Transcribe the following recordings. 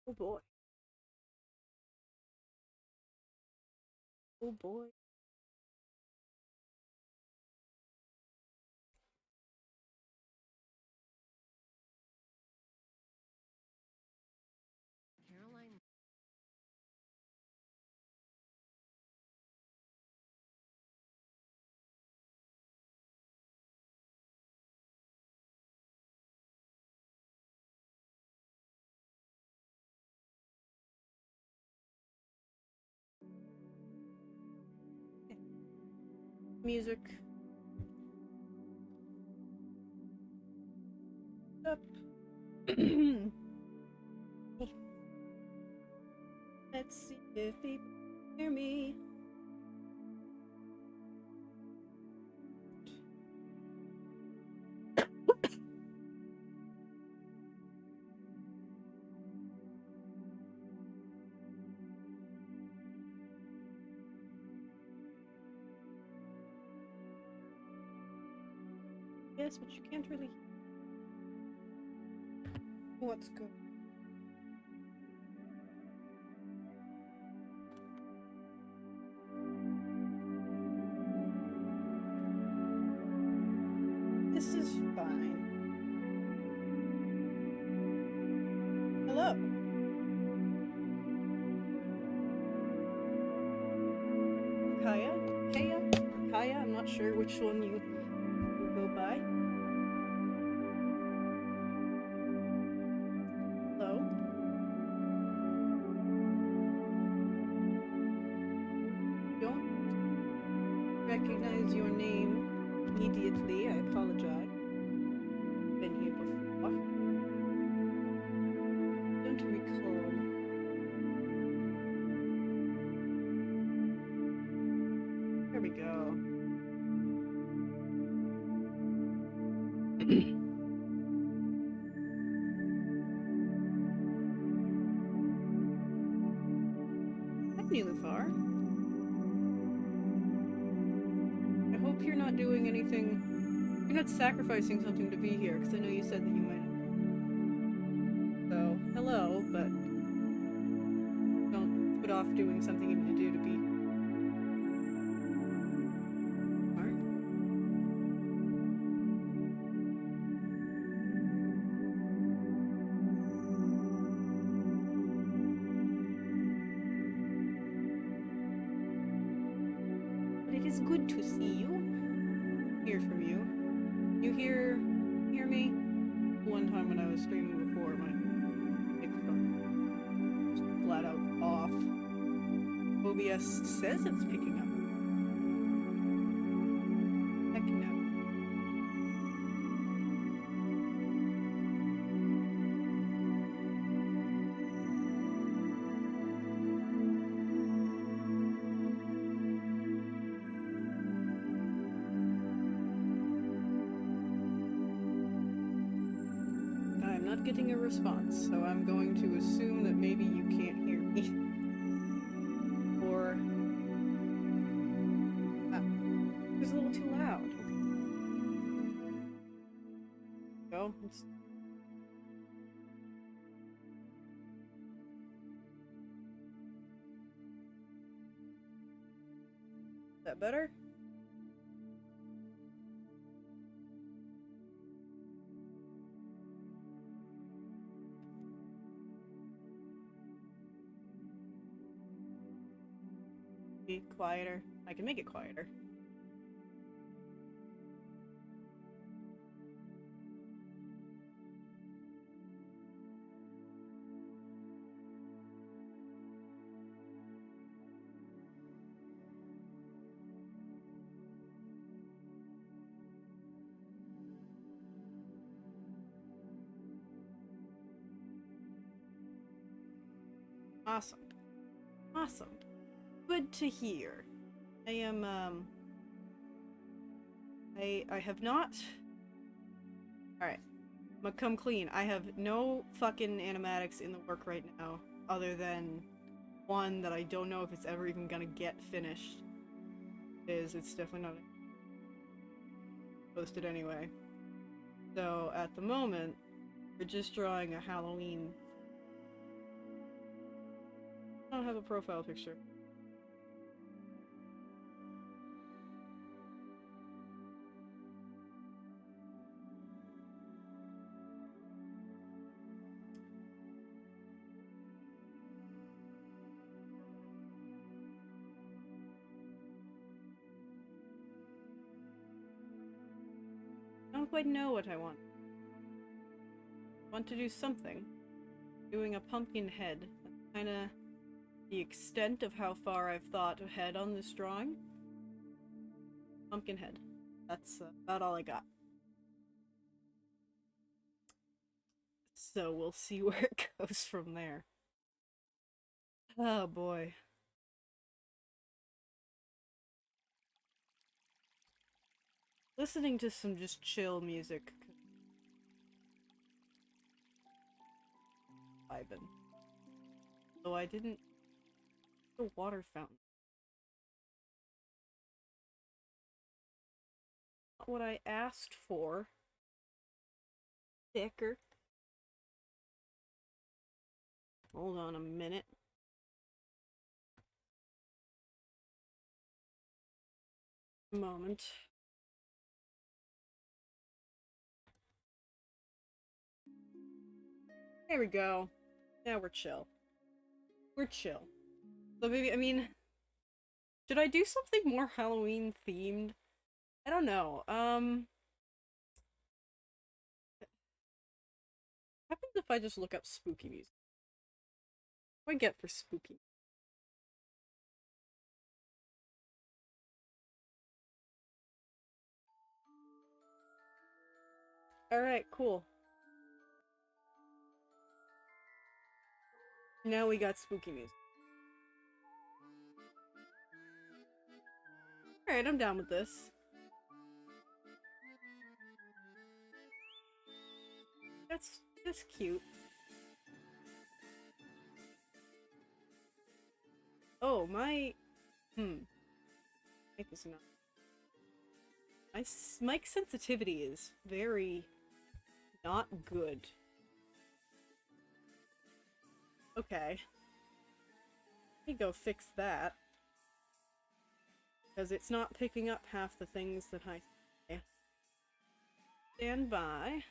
Oh boy. Oh boy. Caroline. Music up. Let's see if people hear me. Yes, but you can't really. What's good? This is fine. Hello. Kaya? Kaya? Or Kaya? I'm not sure which one you go by. Hello? Don't recognize your name immediately. I apologize. Been here before. Don't recall. There we go. Hi, Nilufar. I hope you're not doing anything. You're not sacrificing something to be here, because I know you said that you might. So, hello, but don't put off doing something you need to do to be. Alright. But it is good to see you. Hear from you. You hear me? One time when I was streaming before, my microphone was flat out off. OBS says it's picking up. Heck no. I'm not getting a response, so I'm going to assume that maybe you can't hear me. Or it was a little too loud. Okay. Go. Is that better? Be quieter. I can make it quieter. Awesome. Awesome. Good to hear. I am I have not. Alright. I'm gonna come clean. I have no fucking animatics in the work right now, other than one that I don't know if it's ever even gonna get finished. It's definitely not posted anyway. So at the moment, we're just drawing a Halloween I don't have a profile picture. I don't quite know what I want. I want to do something. Doing a pumpkin head. That's kinda the extent of how far I've thought ahead on this drawing. Pumpkin head. That's about all I got. So we'll see where it goes from there. Oh boy. Listening to some just chill music. Vibin'. Though I didn't... The water fountain. Not what I asked for. Thicker. Hold on a minute. Moment. There we go. Now we're chill. We're chill. So maybe, I mean... Should I do something more Halloween themed? I don't know. What happens if I just look up spooky music? What do I get for spooky? Alright, cool. Now we got spooky music. Alright, I'm down with this. That's cute. Oh, my... Make this enough. My mic sensitivity is very... not good. Okay. Let me go fix that. Because it's not picking up half the things that I say. Stand by.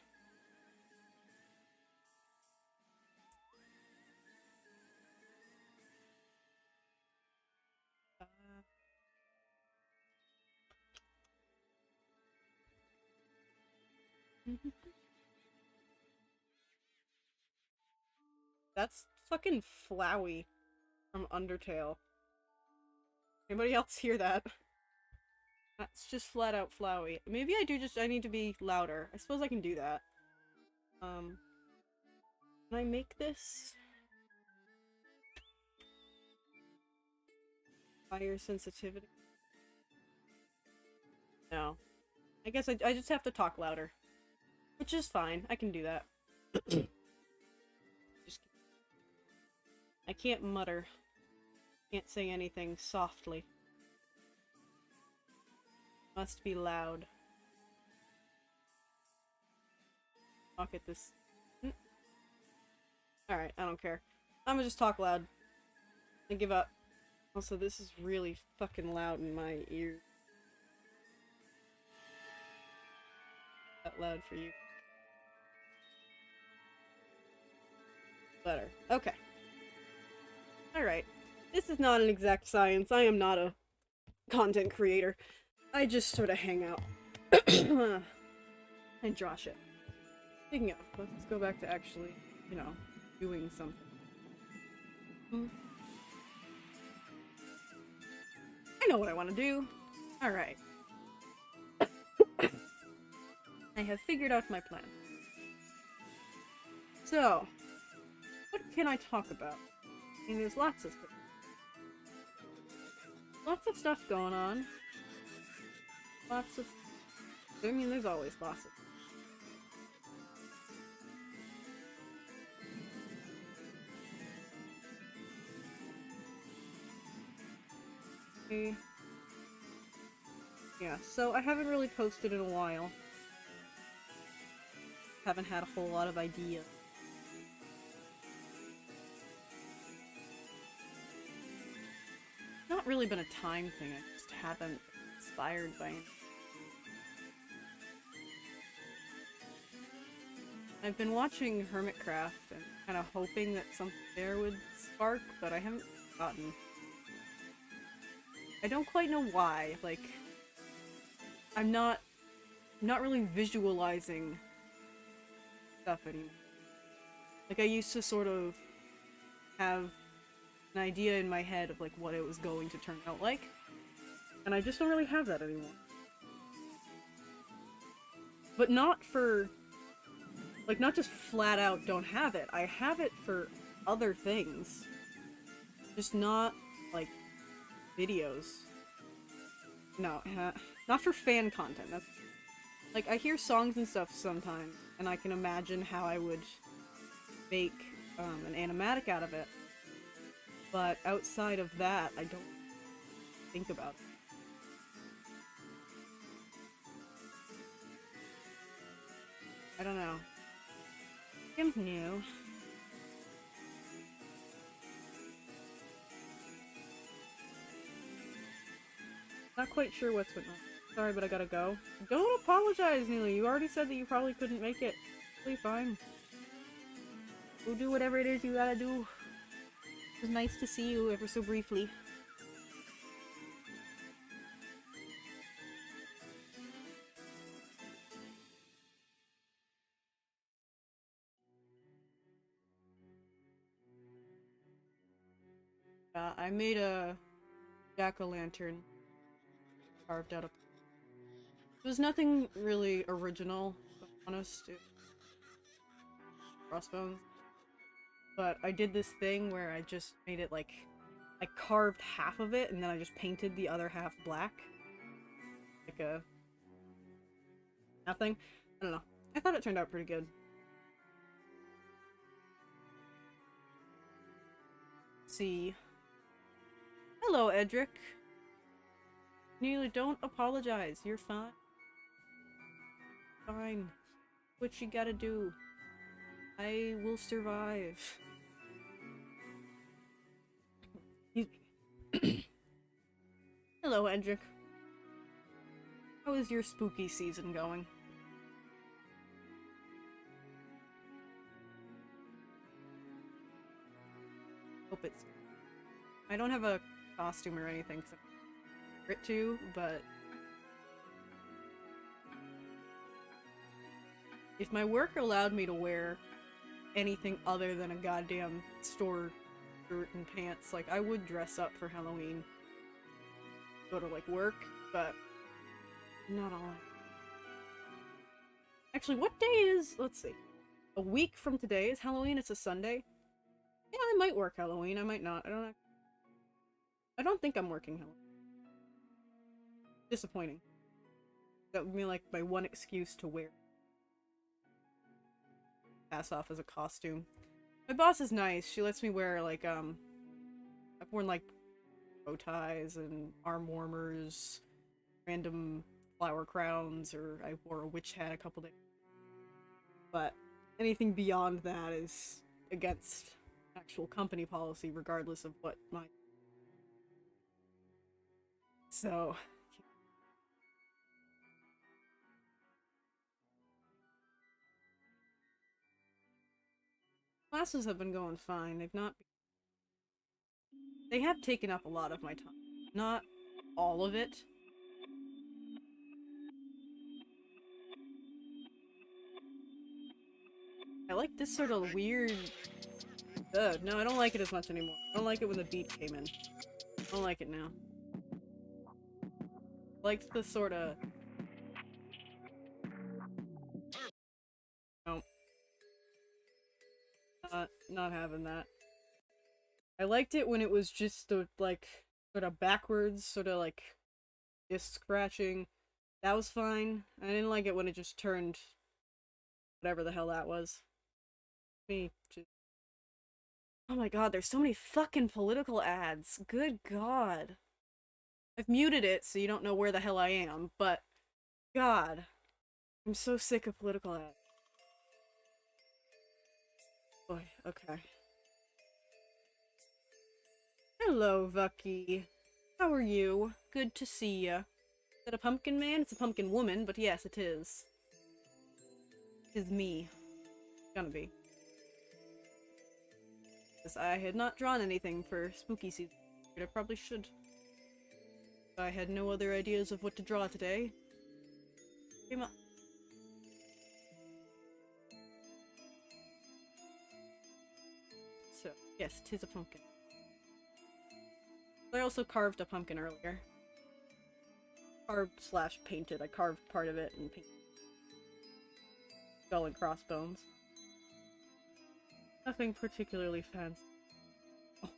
That's fucking Flowey from Undertale. Anybody else hear that? That's just flat out Flowey. Maybe I need to be louder. I suppose I can do that. Can I make this? Fire sensitivity? No. I guess I just have to talk louder. Which is fine. I can do that. I can't mutter. Can't say anything softly. Must be loud. Talk at this. Alright, I don't care. I'm gonna just talk loud. And give up. Also, this is really fucking loud in my ear. That loud for you. Better. Okay. Alright. This is not an exact science. I am not a content creator. I just sort of hang out. And draw shit. Speaking of, let's go back to actually, you know, doing something. I know what I want to do. Alright. I have figured out my plan. So, what can I talk about? I mean, there's lots of things. Lots of stuff going on. Lots of... I mean, there's always lots of... Okay. Yeah, so I haven't really posted in a while. Haven't had a whole lot of ideas. not really been a time thing, I just haven't been inspired by it. I've been watching Hermitcraft and kind of hoping that something there would spark, but I haven't gotten. I don't quite know why, like, I'm not really visualizing stuff anymore. Like, I used to sort of have an idea in my head of, like, what it was going to turn out like, and I just don't really have that anymore. But not for, like, not just flat out don't have it. I have it for other things. Just not, like, videos. No, not for fan content. That's, like, I hear songs and stuff sometimes, and I can imagine how I would make an animatic out of it. But outside of that, I don't think about it. I don't know. I'm new. Not quite sure what's going on. Sorry, but I gotta go. Don't apologize, Neely. You already said that you probably couldn't make it. Totally fine. Go do whatever it is you gotta do. It was nice to see you ever so briefly. I made a jack-o'-lantern carved out of. It was nothing really original, to be honest. Crossbones. But I did this thing where I just made it like, I carved half of it and then I just painted the other half black. Like a nothing. I don't know. I thought it turned out pretty good. Let's see. Hello, Edric. Neely, don't apologize. You're fine. Fine. What you gotta do. I will survive. Hello, Edric. How is your spooky season going? Hope it's... I don't have a costume or anything, so I'm it to, but... if my work allowed me to wear anything other than a goddamn store shirt and pants, like, I would dress up for Halloween. Go to, like, work, but... not all. Actually, what day is... let's see. A week from today is Halloween, it's a Sunday. Yeah, I might work Halloween, I might not, I don't know. I don't think I'm working Halloween. Disappointing. That would be like my one excuse to wear. Pass off as a costume. My boss is nice, she lets me wear like, I've worn like bow ties and arm warmers, random flower crowns, or I wore a witch hat a couple days. But anything beyond that is against actual company policy, regardless of what my... so... classes have been going fine. They've not... they have taken up a lot of my time. Not all of it. I like this sort of weird... ugh, no, I don't like it as much anymore. I don't like it when the beat came in. I don't like it now. I liked the sort of... no. Not having that. I liked it when it was just the, like, sort of backwards, sort of like disc scratching. That was fine. I didn't like it when it just turned whatever the hell that was. Me just... oh my god, there's so many fucking political ads. Good god. I've muted it so you don't know where the hell I am, but god. I'm so sick of political ads. Boy, okay. Hello, Vucky. How are you? Good to see ya. Is that a pumpkin man? It's a pumpkin woman, but yes, it is. It is me. It's gonna be. Because I had not drawn anything for spooky season. I probably should. I had no other ideas of what to draw today. Came up. So, yes, 'tis a pumpkin. I also carved a pumpkin earlier. Carved slash painted. I carved part of it and painted. Skull and crossbones. Nothing particularly fancy. Oh.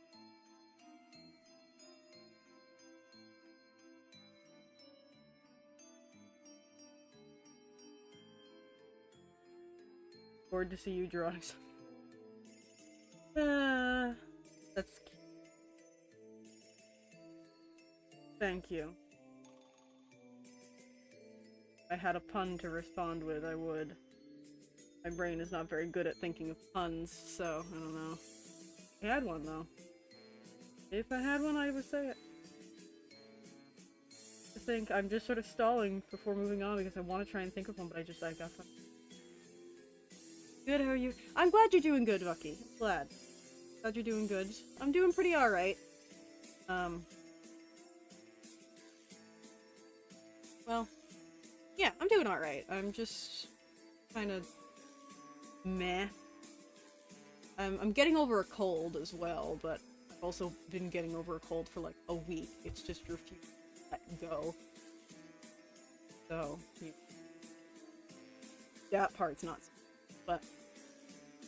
Bored to see you drawing. That's cute. Thank you. If I had a pun to respond with, I would. My brain is not very good at thinking of puns, so I don't know. I had one though. If I had one, I would say it. I think I'm just sort of stalling before moving on because I want to try and think of one, but I got fun. Good, how are you? I'm glad you're doing good, Bucky. Glad you're doing good. I'm doing pretty alright. Well, yeah, I'm doing alright. I'm just kind of meh. I'm getting over a cold as well, but I've also been getting over a cold for like a week. It's just refused to let go. So, yeah. That part's not so good. But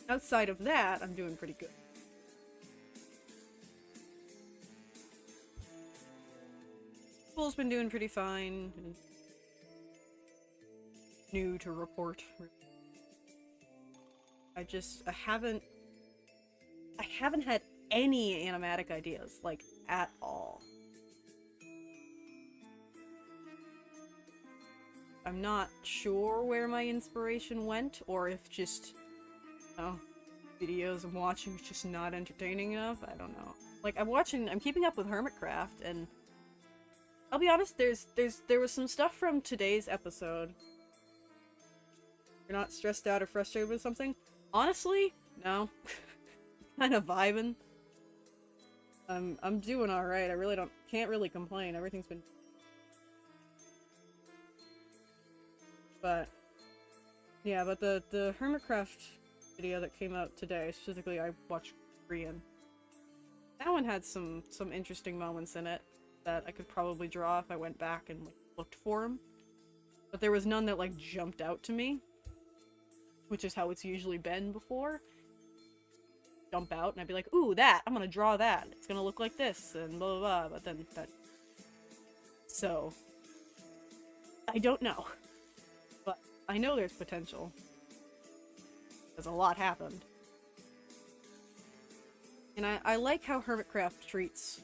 outside of that, I'm doing pretty good. School's been doing pretty fine. New to report. I haven't had any animatic ideas, like, at all. I'm not sure where my inspiration went, or if just, videos I'm watching is just not entertaining enough. I don't know. Like, I'm keeping up with Hermitcraft, and I'll be honest, there was some stuff from today's episode. You're not stressed out or frustrated with something? Honestly, no. Kind of vibing. I'm doing alright. I can't really complain. Everything's been... But, yeah, but the Hermitcraft video that came out today, specifically I watched Korean. That one had some interesting moments in it that I could probably draw if I went back and like, looked for them. But there was none that like jumped out to me, which is how it's usually been before. Jump out and I'd be like, ooh, that! I'm gonna draw that! It's gonna look like this, and blah blah blah, but then that... So... I don't know. But I know there's potential. Because a lot happened. And I like how Hermitcraft treats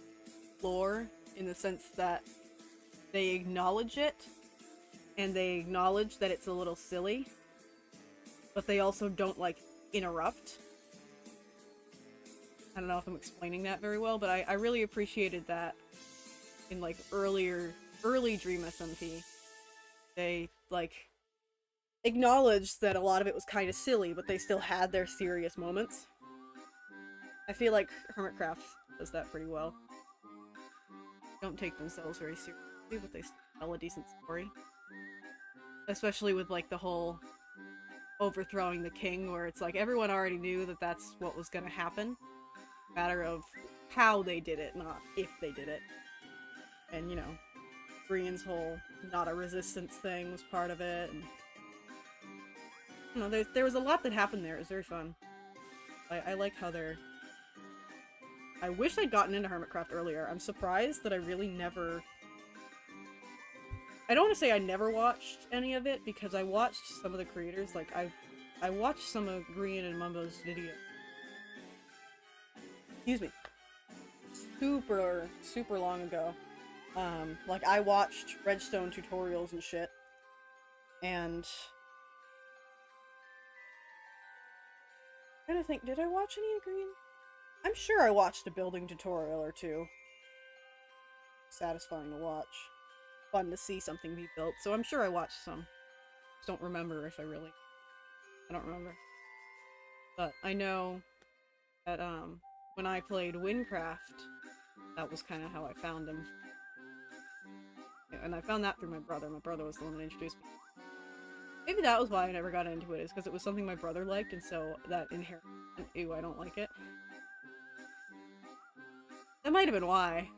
lore, in the sense that they acknowledge it, and they acknowledge that it's a little silly, but they also don't, like, interrupt. I don't know if I'm explaining that very well, but I really appreciated that in, like, early Dream SMP. They, like, acknowledged that a lot of it was kind of silly, but they still had their serious moments. I feel like Hermitcraft does that pretty well. Don't take themselves very seriously, but they still tell a decent story. Especially with, like, the whole overthrowing the king, where it's like everyone already knew that that's what was gonna happen. Matter of how they did it, not if they did it. And, you know, Brienne's whole not a resistance thing was part of it, and... You know, there was a lot that happened there. It was very fun. I like how they're... I wish I'd gotten into Hermitcraft earlier. I'm surprised that I really never... I don't want to say I never watched any of it, because I watched some of the creators. Like, I watched some of Green and Mumbo's video. Excuse me. Super long ago. Like, I watched Redstone tutorials and shit. And... I'm trying to think, did I watch any of Green? I'm sure I watched a building tutorial or two. satisfying to watch. Fun to see something be built. So I'm sure I watched some. Just don't remember if I really. I don't remember. But I know that when I played Windcraft, that was kind of how I found him. And I found that through my brother. My brother was the one that introduced me. Maybe that was why I never got into it, is because it was something my brother liked, and so that inherent, ew, I don't like it. That might have been why.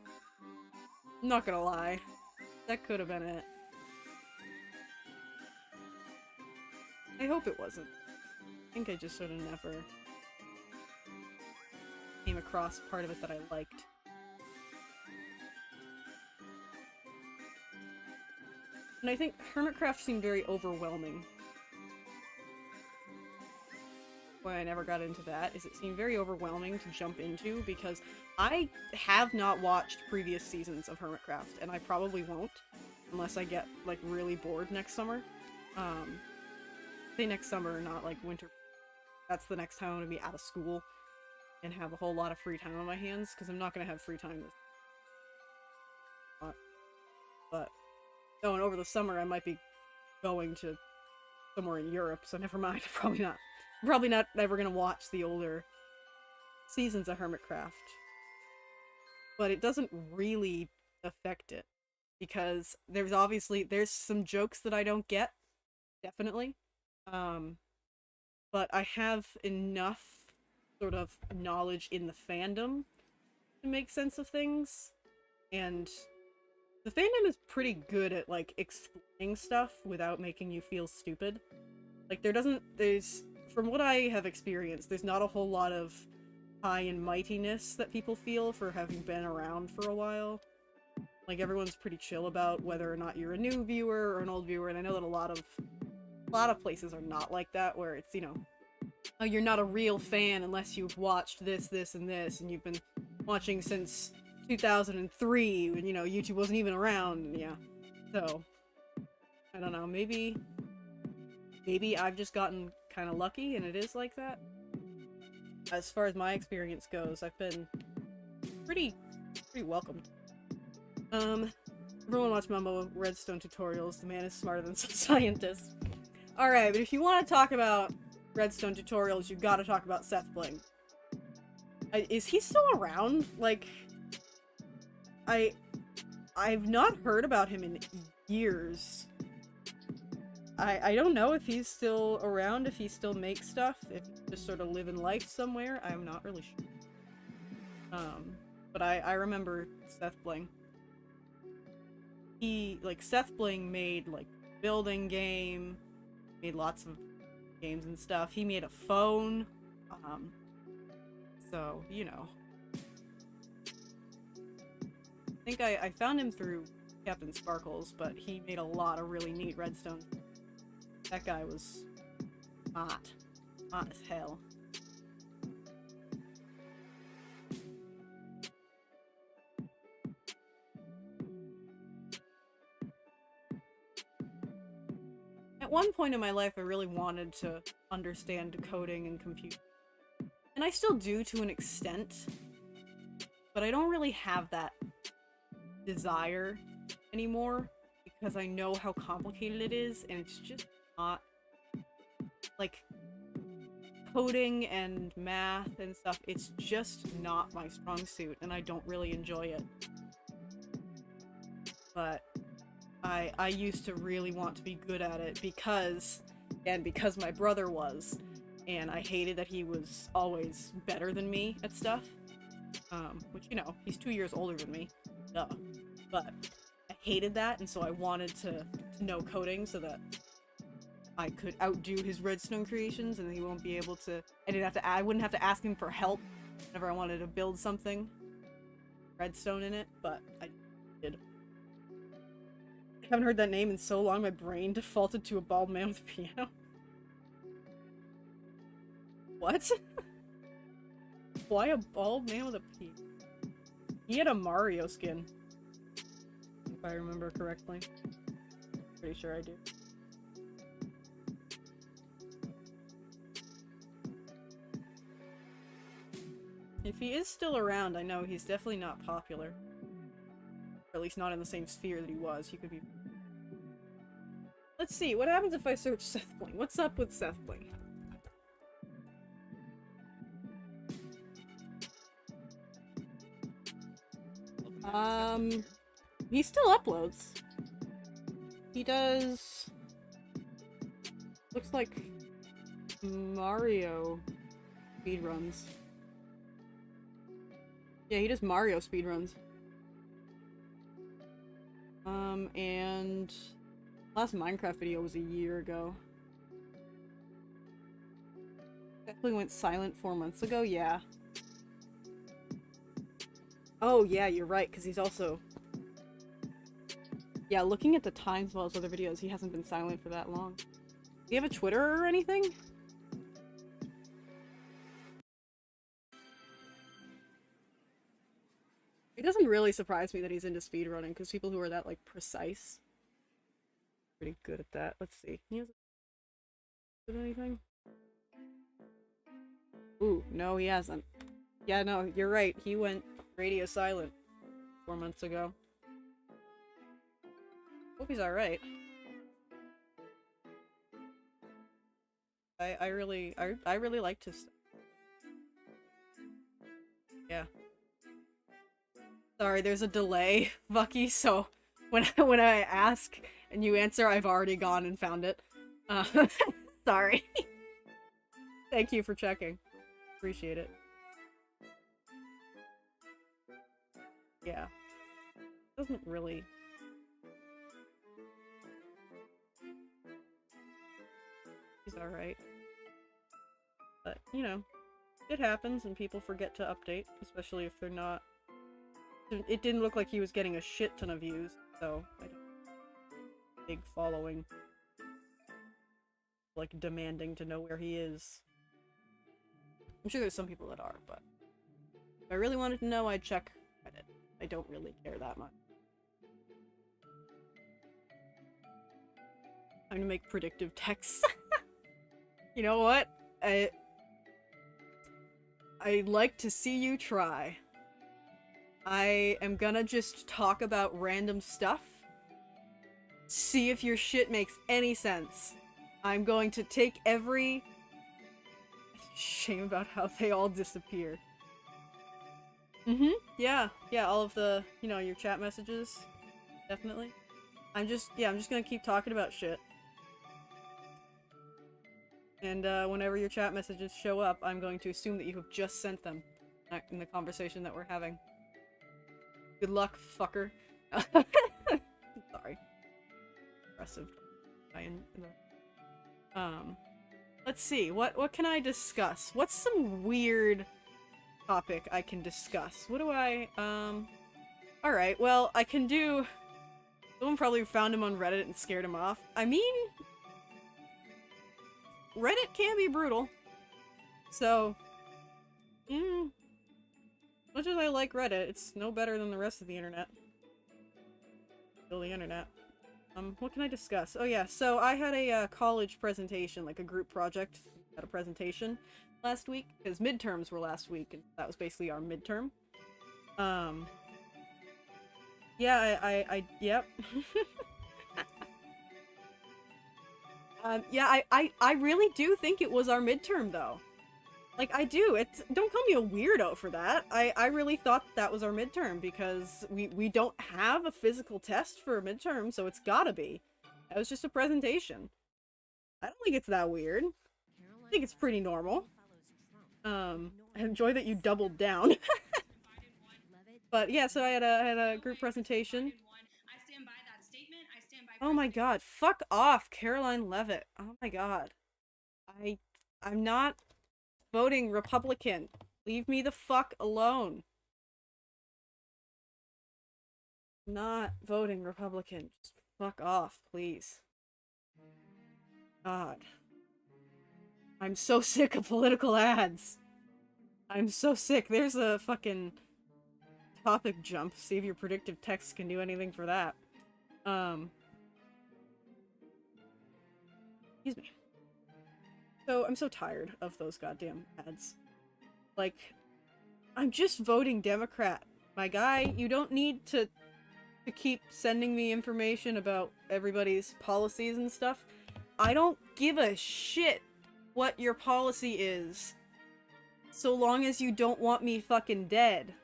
I'm not gonna lie. That could have been it. I hope it wasn't. I think I just sort of never came across part of it that I liked. And I think Hermitcraft seemed very overwhelming. Why I never got into that is it seemed very overwhelming to jump into, because I have not watched previous seasons of Hermitcraft, and I probably won't unless I get like really bored next summer. Say next summer, not like winter. That's the next time I'm gonna be out of school and have a whole lot of free time on my hands, because I'm not gonna have free time this. But oh, and over the summer I might be going to somewhere in Europe, so never mind. Probably not. I'm probably not ever gonna watch the older seasons of Hermitcraft. But it doesn't really affect it, because there's some jokes that I don't get, definitely. But I have enough sort of knowledge in the fandom to make sense of things, and the fandom is pretty good at, like, explaining stuff without making you feel stupid. Like, from what I have experienced, there's not a whole lot of high and mightiness that people feel for having been around for a while. Like, everyone's pretty chill about whether or not you're a new viewer or an old viewer, and I know that a lot of places are not like that, where it's, you know, oh, you're not a real fan unless you've watched this, this, and this, and you've been watching since 2003 when, you know, YouTube wasn't even around, and yeah. So, I don't know, maybe I've just gotten kind of lucky and it is like that. As far as my experience goes, I've been pretty welcomed. Everyone watch Mumbo Redstone tutorials. The man is smarter than some scientists. Alright, but if you want to talk about Redstone tutorials, you've got to talk about SethBling. Is he still around? Like, I've not heard about him in years. I don't know if he's still around, if he still makes stuff, if he's just sort of living life somewhere. I'm not really sure. But I remember SethBling. SethBling made, like, building game, made lots of games and stuff. He made a phone. So, you know. I think I found him through Captain Sparkles, but he made a lot of really neat redstone. That guy was hot. Hot as hell. At one point in my life, I really wanted to understand coding and computing. And I still do to an extent, but I don't really have that desire anymore, because I know how complicated it is, and it's just not, like, coding and math and stuff, it's just not my strong suit, and I don't really enjoy it. But I used to really want to be good at it because my brother was, and I hated that he was always better than me at stuff. Which, you know, he's 2 years older than me, duh. But I hated that, and so I wanted to know coding so that I could outdo his redstone creations, and he won't be able to. I wouldn't have to ask him for help whenever I wanted to build something redstone in it, but I did. I haven't heard that name in so long, my brain defaulted to a bald man with a piano. What? Why a bald man with a piano? He had a Mario skin, if I remember correctly. Pretty sure I do. If he is still around, I know he's definitely not popular. Or At least not in the same sphere that he was. He could be... Let's see, what happens if I search Seth Bling? What's up with Seth Bling? He still uploads. He does... Looks like Mario speedruns. Yeah, he does Mario speedruns. And last Minecraft video was a year ago. Definitely went silent 4 months ago, yeah. Oh yeah, you're right, because he's also... Yeah, looking at the times of all his other videos, he hasn't been silent for that long. Do you have a Twitter or anything? It doesn't really surprise me that he's into speedrunning, because people who are that, like, precise pretty good at that. Let's see. He has anything? Ooh, no he hasn't. Yeah, no, you're right. He went radio silent 4 months ago. Hope he's alright. I really liked his stuff. Yeah. Sorry, there's a delay, Bucky, so when I ask and you answer, I've already gone and found it. Sorry. Thank you for checking. Appreciate it. Yeah. Doesn't really... He's alright. But, you know, it happens and people forget to update, especially if they're not... It didn't look like he was getting a shit ton of views, so... Big following. Like, demanding to know where he is. I'm sure there's some people that are, but... If I really wanted to know, I'd check Reddit. I don't really care that much. I'm gonna make predictive texts. You know what? I'd like to see you try. I am gonna just talk about random stuff. See if your shit makes any sense. I'm going to take every... Shame about how they all disappear. Yeah, all of the, you know, your chat messages. Definitely. I'm just gonna keep talking about shit. And whenever your chat messages show up, I'm going to assume that you have just sent them in the conversation that we're having. Good luck, fucker. Sorry. Aggressive. Let's see. What can I discuss? What's some weird topic I can discuss? What do I, Alright, well, I can do... Someone probably found him on Reddit and scared him off. I mean... Reddit can be brutal. So... much as I like Reddit, it's no better than the rest of the internet. Still the internet. What can I discuss? Oh yeah, so I had a college presentation, like a group project. Had a presentation last week, because midterms were last week, and that was basically our midterm. Yeah, yep. Yeah, I really do think it was our midterm, though. Like, I do. Don't call me a weirdo for that. I really thought that was our midterm, because we don't have a physical test for a midterm, so it's gotta be. That was just a presentation. I don't think it's that weird. I think it's pretty normal. I enjoy that you doubled down. But yeah, so I had a group presentation. Oh my god, fuck off, Caroline Levitt. Oh my god. I'm not voting Republican. Leave me the fuck alone. Not voting Republican. Just fuck off, please. God. I'm so sick of political ads. I'm so sick. There's a fucking topic jump. See if your predictive text can do anything for that. Excuse me. So, I'm so tired of those goddamn ads. Like, I'm just voting Democrat. My guy, you don't need to to keep sending me information about everybody's policies and stuff. I don't give a shit what your policy is, so long as you don't want me fucking dead.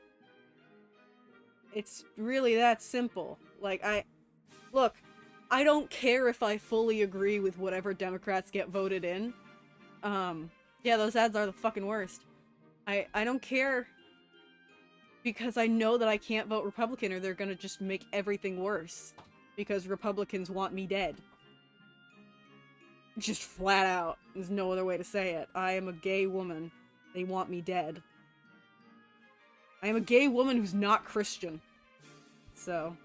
It's really that simple. Like, look, I don't care if I fully agree with whatever Democrats get voted in. Yeah, those ads are the fucking worst. I don't care, because I know that I can't vote Republican or they're gonna just make everything worse. Because Republicans want me dead. Just flat out. There's no other way to say it. I am a gay woman. They want me dead. I am a gay woman who's not Christian. So.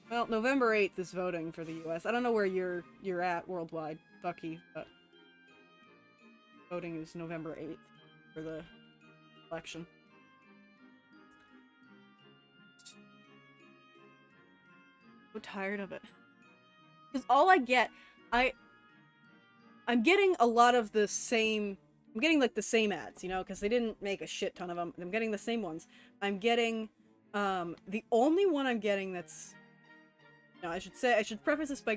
Well, November 8th is voting for the US. I don't know where you're at worldwide, Bucky, but voting is November 8th for the election. So tired of it. Because all I get, I'm getting a lot of the same, I'm getting like the same ads, you know, because they didn't make a shit ton of them. I'm getting the same ones. I'm getting, the only one I'm getting that's, no, I should preface this by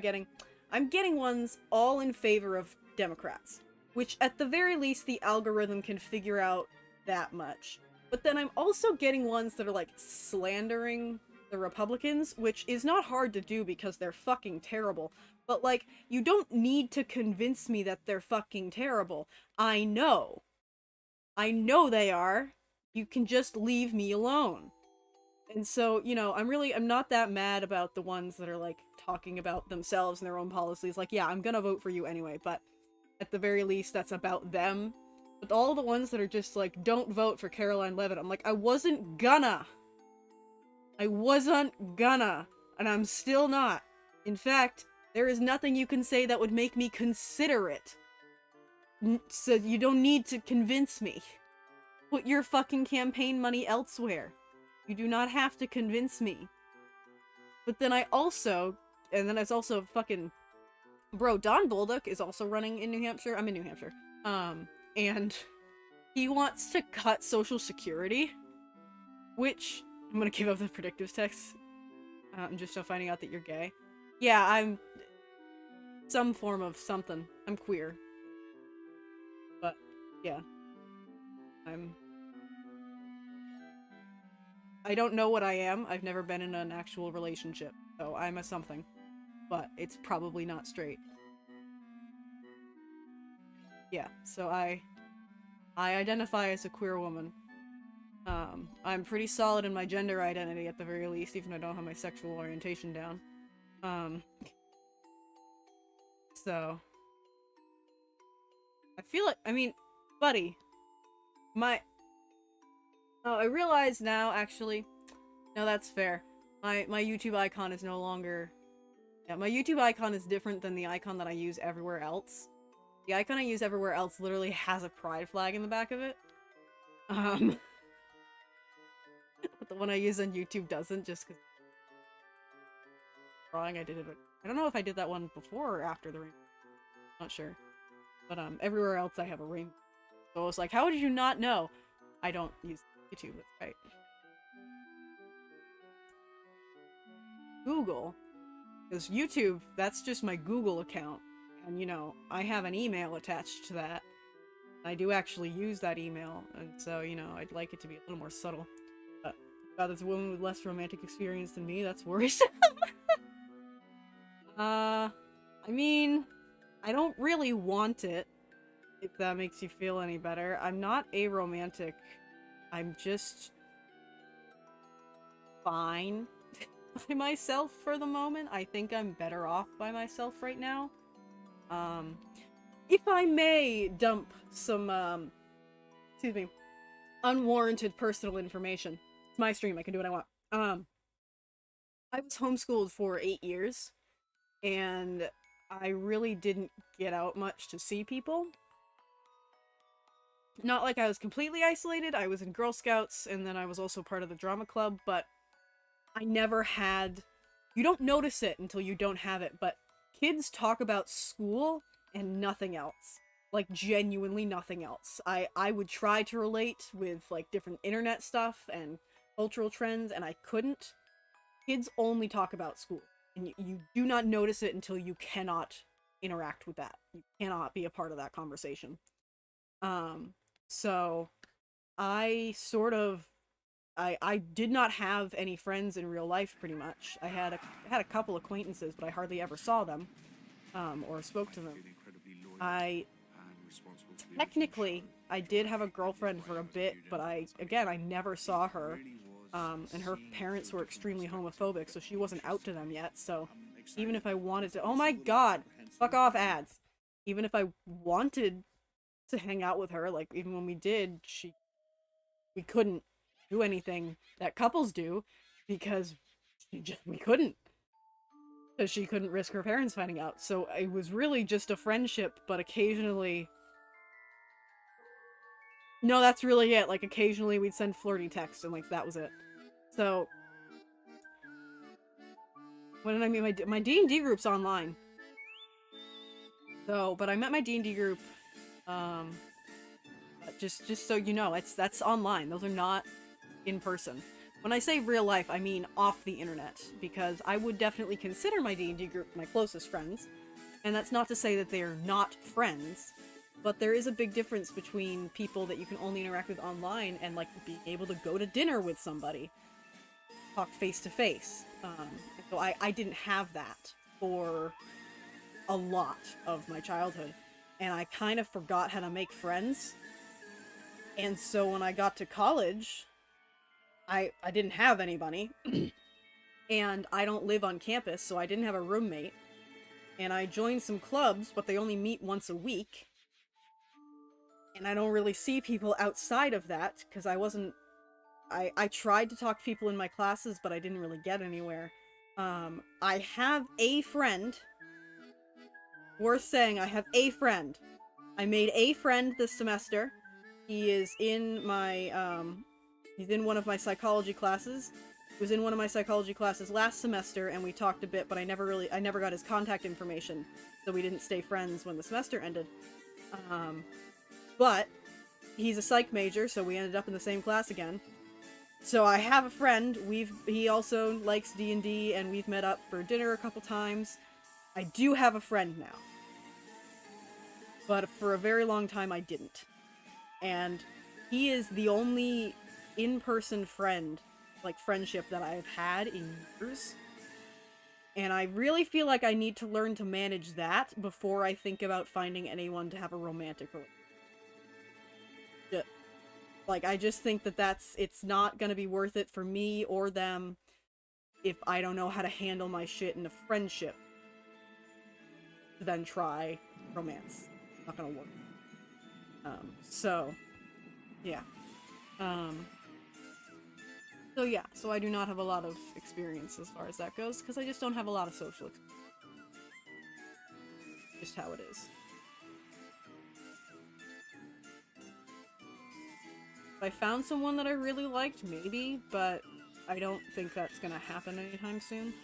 I'm getting ones all in favor of Democrats, which at the very least the algorithm can figure out that much. But then I'm also getting ones that are like slandering the Republicans, which is not hard to do because they're fucking terrible. But like, you don't need to convince me that they're fucking terrible. I know. I know they are. You can just leave me alone. And so, you know, I'm not that mad about the ones that are like talking about themselves and their own policies. Like, yeah, I'm gonna vote for you anyway, but at the very least, that's about them. But all the ones that are just like, don't vote for Caroline Leavitt, I'm like, I wasn't gonna. And I'm still not. In fact, there is nothing you can say that would make me consider it. So you don't need to convince me. Put your fucking campaign money elsewhere. You do not have to convince me. But then it's also fucking... Bro, Don Bolduc is also running in New Hampshire. I'm in New Hampshire. And he wants to cut Social Security, which... I'm gonna give up the predictive text. I'm just now finding out that you're gay. Yeah, I'm... some form of something. I'm queer. But, yeah. I don't know what I am. I've never been in an actual relationship. So I'm a something. But it's probably not straight. Yeah, so I identify as a queer woman. I'm pretty solid in my gender identity at the very least, even though I don't have my sexual orientation down. So... I feel like, I mean, buddy, oh, I realize now, actually, no, that's fair. My YouTube icon is no longer, yeah, my YouTube icon is different than the icon that I use everywhere else. The icon I use everywhere else literally has a pride flag in the back of it. But the one I use on YouTube doesn't, just because drawing I did it. I don't know if I did that one before or after the rainbow. Not sure. But everywhere else I have a rainbow. So I was like, how did you not know? I don't use YouTube, that's right. Google. Because YouTube, that's just my Google account. And, you know, I have an email attached to that. I do actually use that email, and so, you know, I'd like it to be a little more subtle. But, God, there's a woman with less romantic experience than me, that's worrisome. I mean, I don't really want it, if that makes you feel any better. I'm not aromantic. I'm just... fine by myself for the moment. I think I'm better off by myself right now. If I may dump some, excuse me, unwarranted personal information. It's my stream, I can do what I want. I was homeschooled for 8 years, and I really didn't get out much to see people. Not like I was completely isolated, I was in Girl Scouts, and then I was also part of the drama club, but I never had... You don't notice it until you don't have it, but kids talk about school and nothing else. Like, genuinely nothing else. I would try to relate with, like, different internet stuff and cultural trends, and I couldn't. kids only talk about school, and you do not notice it until you cannot interact with that. You cannot be a part of that conversation. So I sort of I did not have any friends in real life pretty much. I had a couple acquaintances, but I hardly ever saw them or spoke to them. I technically I did have a girlfriend for a bit, but I never saw her. And her parents were extremely homophobic, so she wasn't out to them yet. So even if I wanted to, oh my god, fuck off ads. Even if I wanted to hang out with her, like even when we did, we couldn't do anything that couples do because we couldn't. Because she couldn't risk her parents finding out. So it was really just a friendship, but occasionally. No, that's really it. Like occasionally we'd send flirty texts, and like that was it. So when did I meet my D&D group's online? So, but I met my D&D group. Just so you know, that's online. Those are not in person. When I say real life, I mean off the internet, because I would definitely consider my D&D group my closest friends, and that's not to say that they're not friends, but there is a big difference between people that you can only interact with online and, like, being able to go to dinner with somebody, talk face-to-face. So I didn't have that for a lot of my childhood, and I kind of forgot how to make friends, and so when I got to college, I didn't have anybody, and I don't live on campus, so I didn't have a roommate, and I joined some clubs, but they only meet once a week, and I don't really see people outside of that, because I tried to talk to people in my classes, but I didn't really get anywhere. I have a friend, worth saying, I have a friend. I made a friend this semester. He is in my, he's in one of my psychology classes. He was in one of my psychology classes last semester, and we talked a bit, but I never got his contact information, so we didn't stay friends when the semester ended. But he's a psych major, so we ended up in the same class again. So I have a friend. He also likes D&D, and we've met up for dinner a couple times. I do have a friend now. But for a very long time, I didn't. And he is the only in-person friend, like, friendship that I've had in years. And I really feel like I need to learn to manage that before I think about finding anyone to have a romantic relationship. Like, I just think that it's not gonna be worth it for me or them if I don't know how to handle my shit in a friendship to then try romance. Not gonna work. So, yeah. So yeah, so I do not have a lot of experience as far as that goes, because I just don't have a lot of social experience. Just how it is. If I found someone that I really liked, maybe, but I don't think that's gonna happen anytime soon.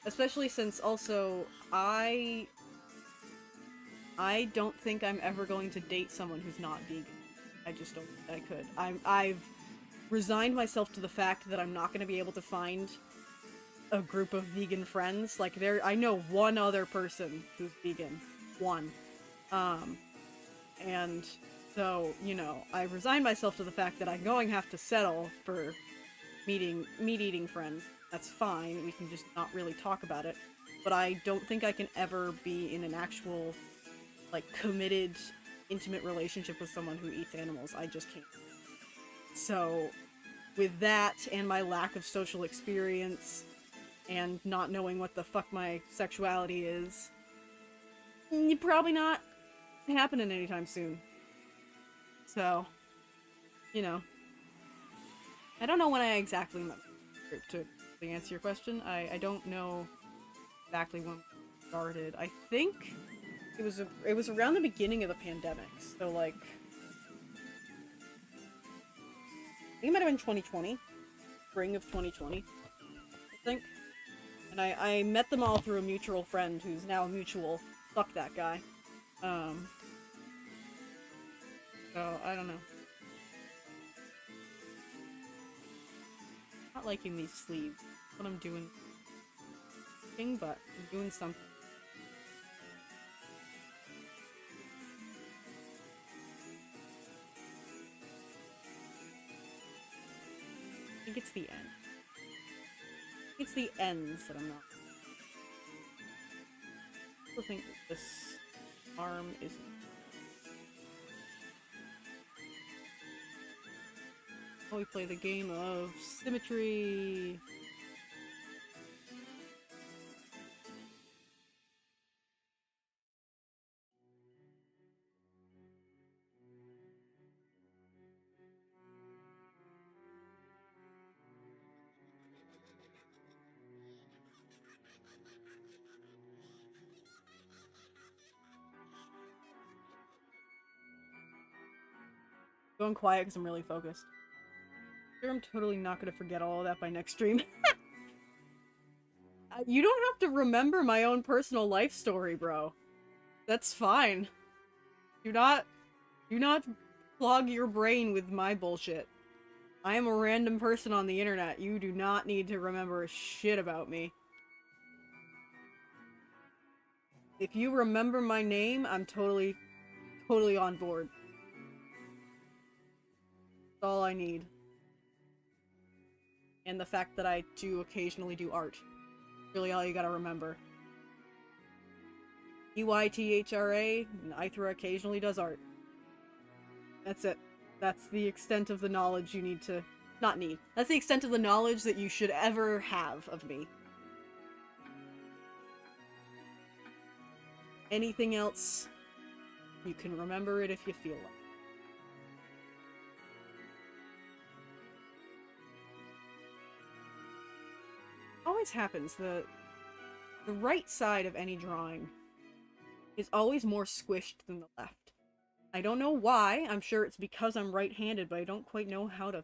Especially since also, I don't think I'm ever going to date someone who's not vegan. I just don't think I could. I've resigned myself to the fact that I'm not going to be able to find a group of vegan friends. Like, I know one other person who's vegan. One. And so, you know, I resigned myself to the fact that I'm going to have to settle for meat-eating friends. That's fine, we can just not really talk about it. But I don't think I can ever be in an actual, like, committed, intimate relationship with someone who eats animals. I just can't. So, with that, and my lack of social experience, and not knowing what the fuck my sexuality is, probably not happening anytime soon. So, you know. I don't know when I exactly met to answer your question. I don't know exactly when it started. I think it was around the beginning of the pandemic. So, like, I think it might have been 2020. Spring of 2020, I think. And I met them all through a mutual friend who's now a mutual. Fuck that guy. So, I don't know. Not liking these sleeves. That's what I'm doing. But I'm doing something. I think it's the end. It's the ends that I'm not. I still think that this arm is. Oh, we play the game of symmetry. Going quiet because I'm really focused. Sure, I'm totally not gonna forget all of that by next stream. You don't have to remember my own personal life story, bro. That's fine. Do not clog your brain with my bullshit. I am a random person on the internet. You do not need to remember shit about me. If you remember my name, I'm totally on board. That's all I need. And the fact that I do occasionally do art. Really all you gotta remember. EYTHRA, Ithra occasionally does art. That's it. That's the extent of the knowledge you need to... Not need. That's the extent of the knowledge that you should ever have of me. Anything else, you can remember it if you feel like. Always happens. The right side of any drawing is always more squished than the left. I don't know why. I'm sure it's because I'm right-handed, but I don't quite know how to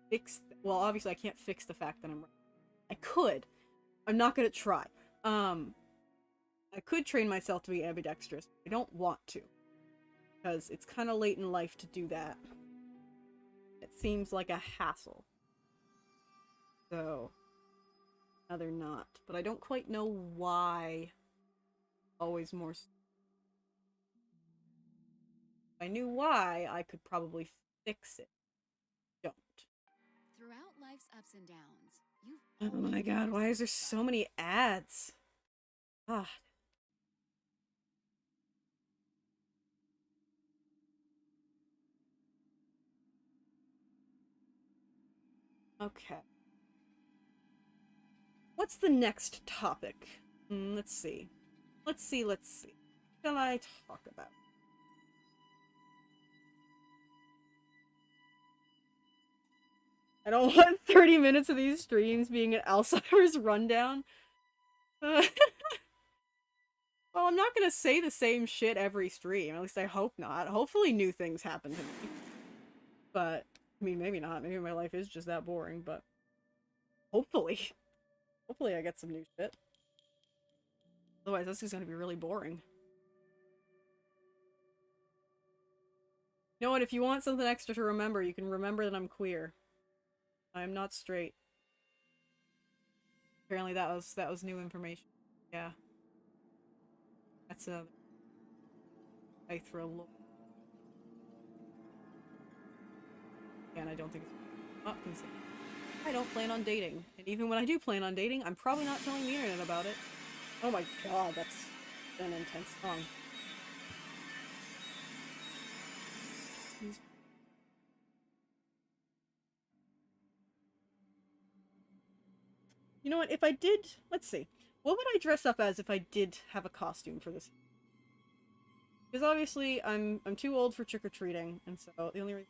fix... Well, obviously I can't fix the fact that I'm right. I could. I'm not gonna try. I could train myself to be ambidextrous. I don't want to. Because it's kind of late in life to do that. It seems like a hassle. So... No, they're not. But I don't quite know why. Always more... If I knew why, I could probably fix it. Don't. Throughout life's ups and downs, Oh my god, why is there so many ads? Ah. Okay. What's the next topic? Let's see. Let's see. What shall I talk about? I don't want 30 minutes of these streams being an Alzheimer's rundown. Well, I'm not gonna say the same shit every stream. At least I hope not. Hopefully new things happen to me. But, I mean, maybe not. Maybe my life is just that boring, but... Hopefully. Hopefully I get some new shit. Otherwise, this is gonna be really boring. You know what? If you want something extra to remember, you can remember that I'm queer. I'm not straight. Apparently that was new information. Yeah. That's a... I throw look. And I don't think it's not considered. I don't plan on dating. And even when I do plan on dating, I'm probably not telling the internet about it. Oh my god, that's an intense song. You know what, if I did... Let's see. What would I dress up as if I did have a costume for this? Because obviously, I'm too old for trick-or-treating, and so the only reason...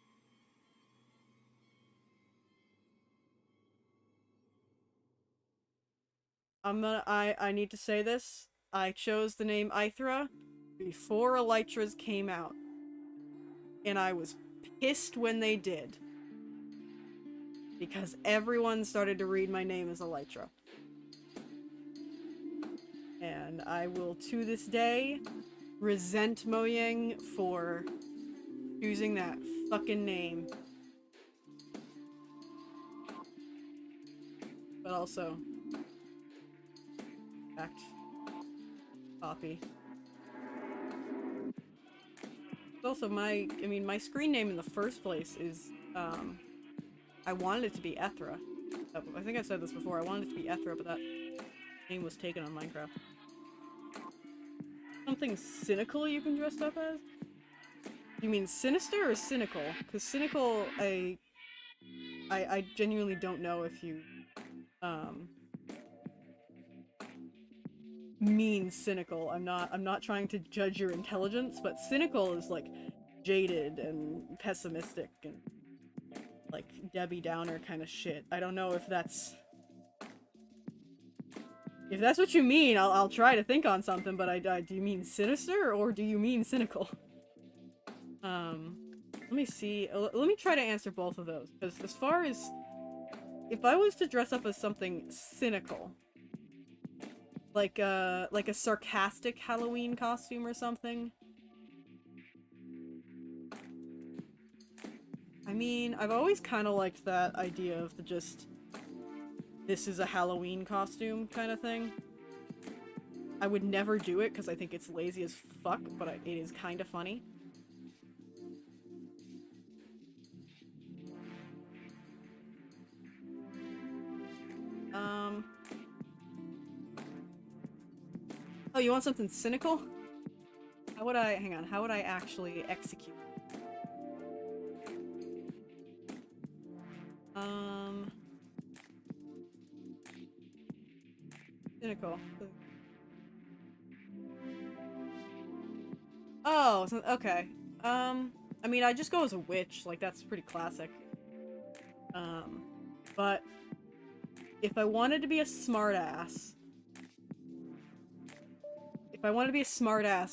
I need to say this. I chose the name Ithra before Elytras came out. And I was pissed when they did. Because everyone started to read my name as Elytra. And I will, to this day, resent Mojang for choosing that fucking name. but also fact copy. Also, my screen name in the first place is, I wanted it to be Ethra. I think I've said this before, I wanted it to be Ethra, but that name was taken on Minecraft. Something cynical you can dress up as? You mean sinister or cynical? Because cynical, I genuinely don't know if you, mean cynical. I'm not trying to judge your intelligence, but cynical is like jaded and pessimistic and like Debbie Downer kind of shit. I don't know if that's what you mean. I'll try to think on something, but do you mean sinister or do you mean cynical? Let me see. Let me try to answer both of those, because as far as if I was to dress up as something cynical, like a sarcastic Halloween costume or something. I mean, I've always kind of liked that idea of the just, this is a Halloween costume kind of thing. I would never do it because I think it's lazy as fuck, but it is kind of funny. Oh, you want something cynical? How would I actually execute? Cynical. Oh, so, okay. I mean, I just go as a witch, like, that's pretty classic. But if I wanted to be a smartass,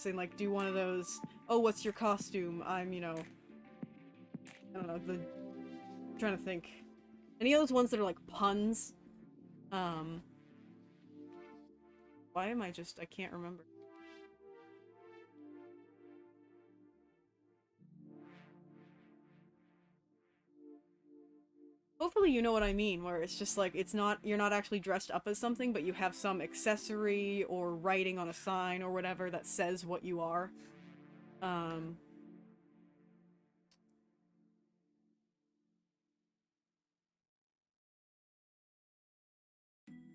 and, like, do one of those, oh, what's your costume? I'm, you know, I don't know, I'm trying to think. Any of those ones that are, like, puns? Why am I can't remember. Hopefully you know what I mean, where it's just like, you're not actually dressed up as something, but you have some accessory or writing on a sign or whatever that says what you are. I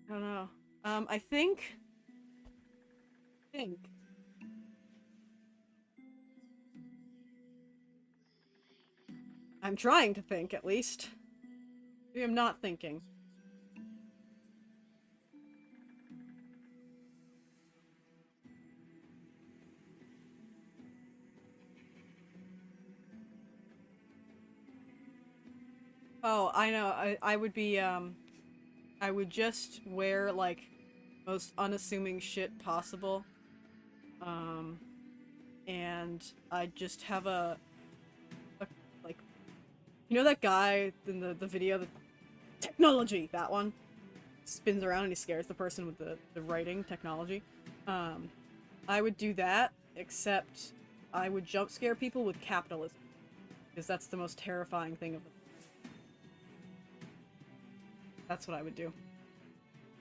don't know. I think... I'm trying to think, at least. Maybe I'm not thinking. Oh, I know. I would be, I would just wear, like, most unassuming shit possible. And I'd just have like, you know that guy in the video, the technology, that one? Spins around and he scares the person with the writing, technology. I would do that, except I would jump scare people with capitalism. Because that's the most terrifying thing of them. That's what I would do.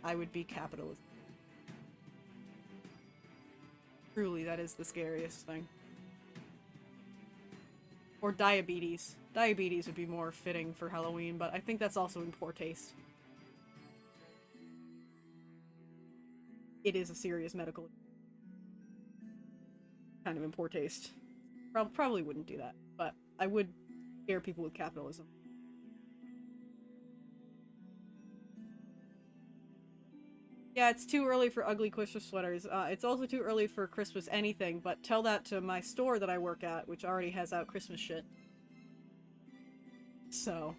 I would be capitalism. Truly, that is the scariest thing. Or diabetes. Diabetes would be more fitting for Halloween, but I think that's also in poor taste. It is a serious medical... kind of in poor taste. Probably wouldn't do that, but I would scare people with capitalism. Yeah, it's too early for ugly Christmas sweaters. It's also too early for Christmas anything, but tell that to my store that I work at, which already has out Christmas shit. So,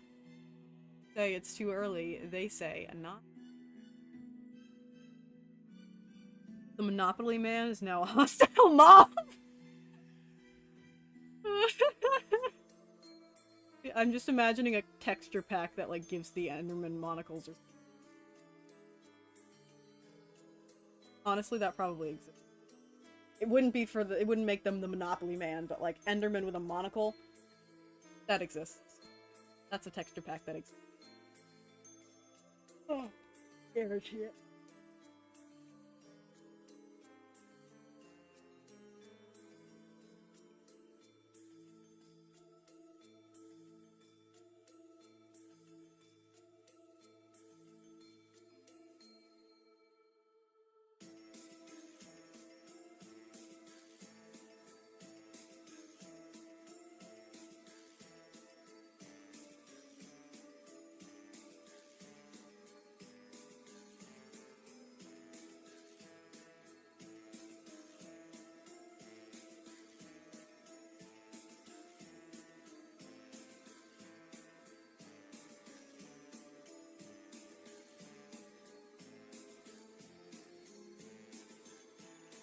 say it's too early, they say, and not. The Monopoly Man is now a hostile mob! I'm just imagining a texture pack that, like, gives the Enderman monocles or... Honestly, that probably exists. It wouldn't be for the- it wouldn't make them the Monopoly Man, but, like, Enderman with a monocle? That exists. That's a texture pack that exists. Oh. Yeah, shit.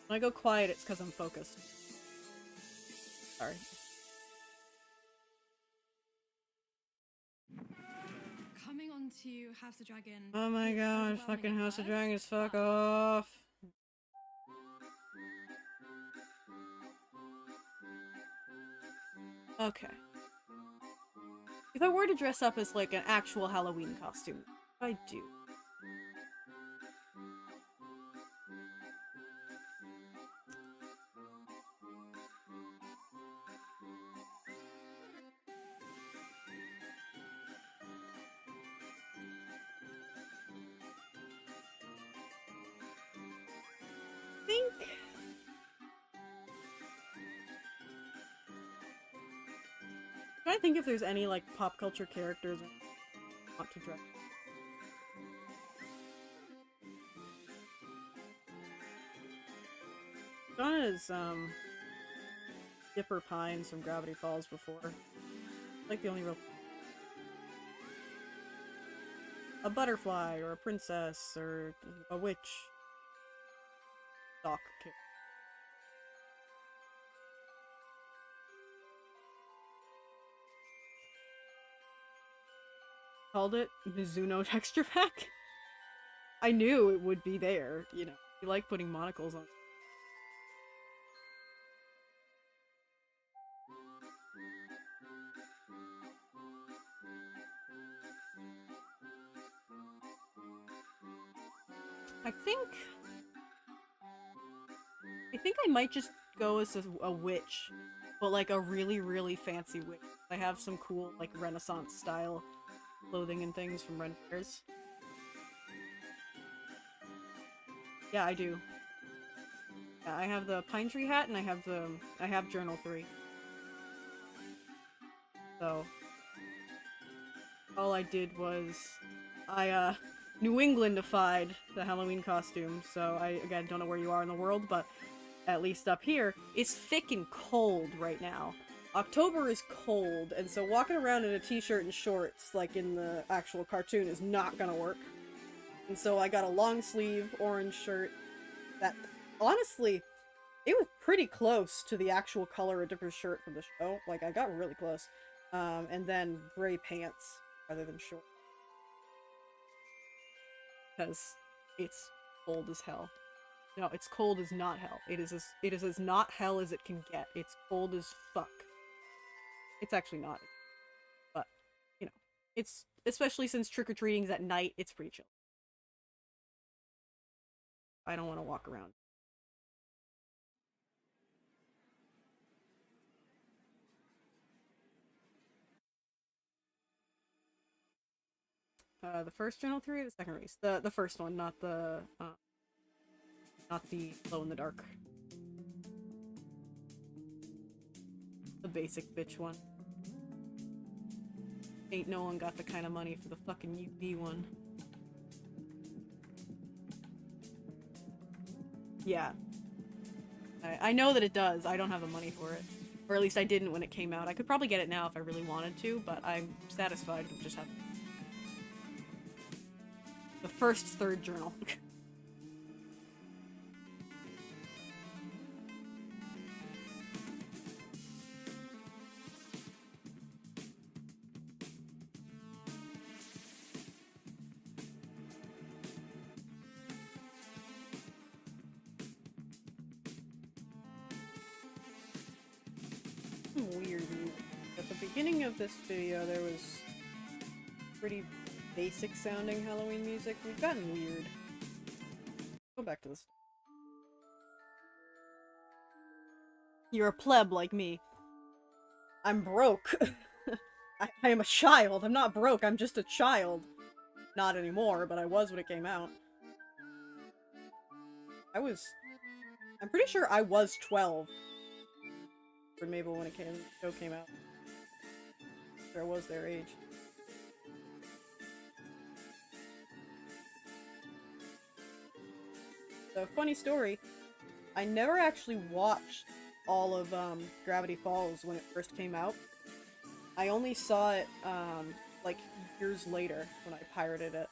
When I go quiet, it's because I'm focused. Sorry. Coming on to House of Dragon. Oh my it's god, overwhelming fucking at House of first, Dragons, fuck but off. Okay. If I were to dress up as like an actual Halloween costume, I do. Think. I'm trying to think if there's any like pop culture characters I want to dress. Done as Dipper Pines from Gravity Falls before. Like the only real a butterfly or a princess or a witch. Doc character. Called it Mizuno texture pack. I knew it would be there, you know. You like putting monocles on. I think I might just go as a witch, but like a really, really fancy witch. I have some cool like Renaissance style clothing and things from Ren Fairs. Yeah, I do. Yeah, I have the pine tree hat and I have Journal 3. So all I did was I New Englandified the Halloween costume. So I again don't know where you are in the world, but at least up here, it's thick and cold right now. October is cold, and so walking around in a t-shirt and shorts, like in the actual cartoon, is not gonna work. And so I got a long sleeve orange shirt that, honestly, it was pretty close to the actual color of Dipper's shirt from the show. Like, I got really close. And then gray pants rather than short. Because it's cold as hell. No, it's cold as not hell. It is as not hell as it can get. It's cold as fuck. It's actually not. But, you know, it's, especially since trick-or-treating's at night, it's pretty chill. I don't want to walk around. The first Journal 3 or the second release? The first one, not the glow in the dark. The basic bitch one. Ain't no one got the kind of money for the fucking UV one. Yeah. I know that it does. I don't have the money for it. Or at least I didn't when it came out. I could probably get it now if I really wanted to, but I'm satisfied with just having the first third journal. Weird. At the beginning of this video, there was pretty basic sounding Halloween music. We've gotten weird. Go back to this. You're a pleb like me. I'm broke. I am a child. I'm not broke. I'm just a child. Not anymore, but I was when it came out. I'm pretty sure I was 12 for Mabel when the show came out. Sure I was their age. So, funny story. I never actually watched all of Gravity Falls when it first came out. I only saw it like years later when I pirated it.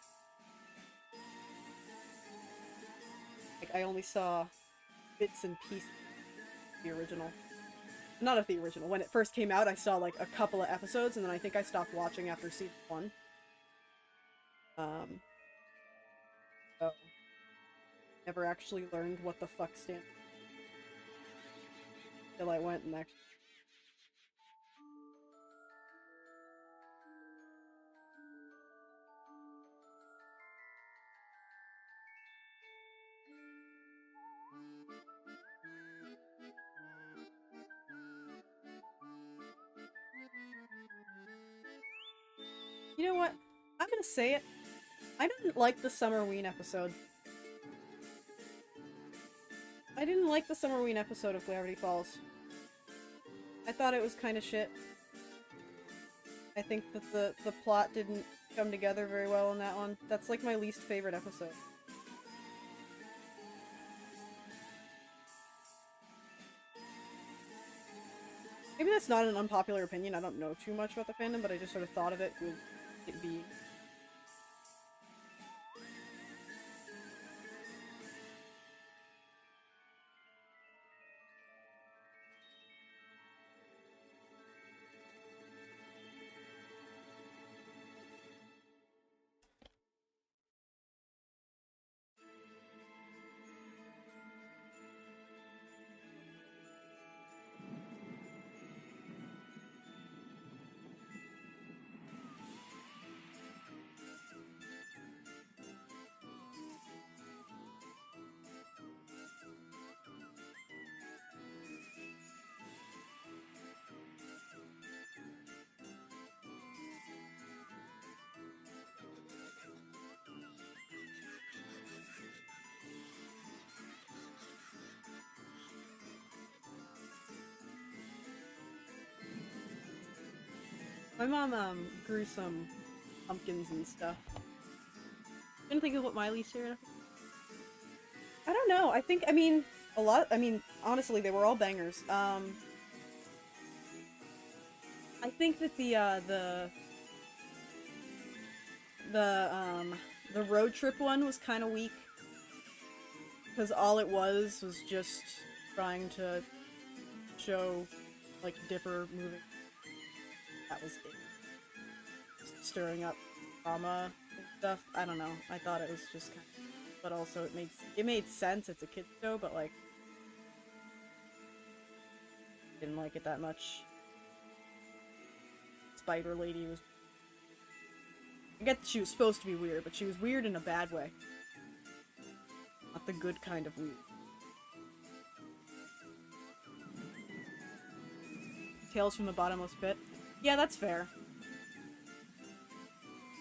Like I only saw bits and pieces of the original. Not of the original. When it first came out, I saw like a couple of episodes, and then I think I stopped watching after season 1. So never actually learned what the fuck stand till I went and actually. You know what? I'm gonna say it. I didn't like the Summerween episode. I didn't like the Summerween episode of Gravity Falls. I thought it was kind of shit. I think that the plot didn't come together very well in that one. That's like my least favorite episode. Maybe that's not an unpopular opinion. I don't know too much about the fandom, but I just sort of thought of it with it being. My mom grew some pumpkins and stuff. Didn't think of what my least favorite. I don't know. I mean, honestly, they were all bangers. I think that the road trip one was kind of weak. Because all it was just trying to show, like, Dipper moving. That was it. Just stirring up drama and stuff. I don't know. I thought it was just kind of... But also it made sense. It's a kid's show, but, like... Didn't like it that much. Spider Lady was... I get that she was supposed to be weird, but she was weird in a bad way. Not the good kind of weird. Tales from the Bottomless Pit. Yeah, that's fair.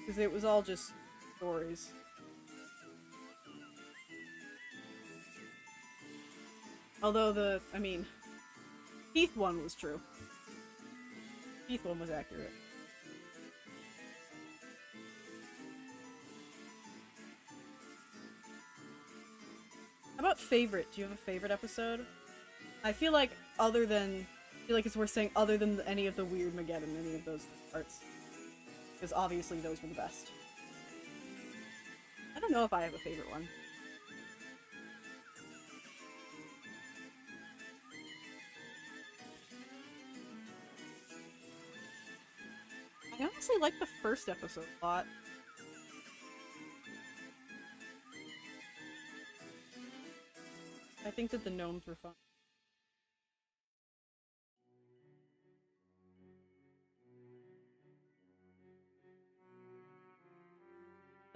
Because it was all just stories. Although Heath one was true. Heath one was accurate. How about favorite? Do you have a favorite episode? I feel like it's worth saying other than any of the weird Mageddon, any of those parts. Because obviously those were the best. I don't know if I have a favorite one. I honestly like the first episode a lot. I think that the gnomes were fun.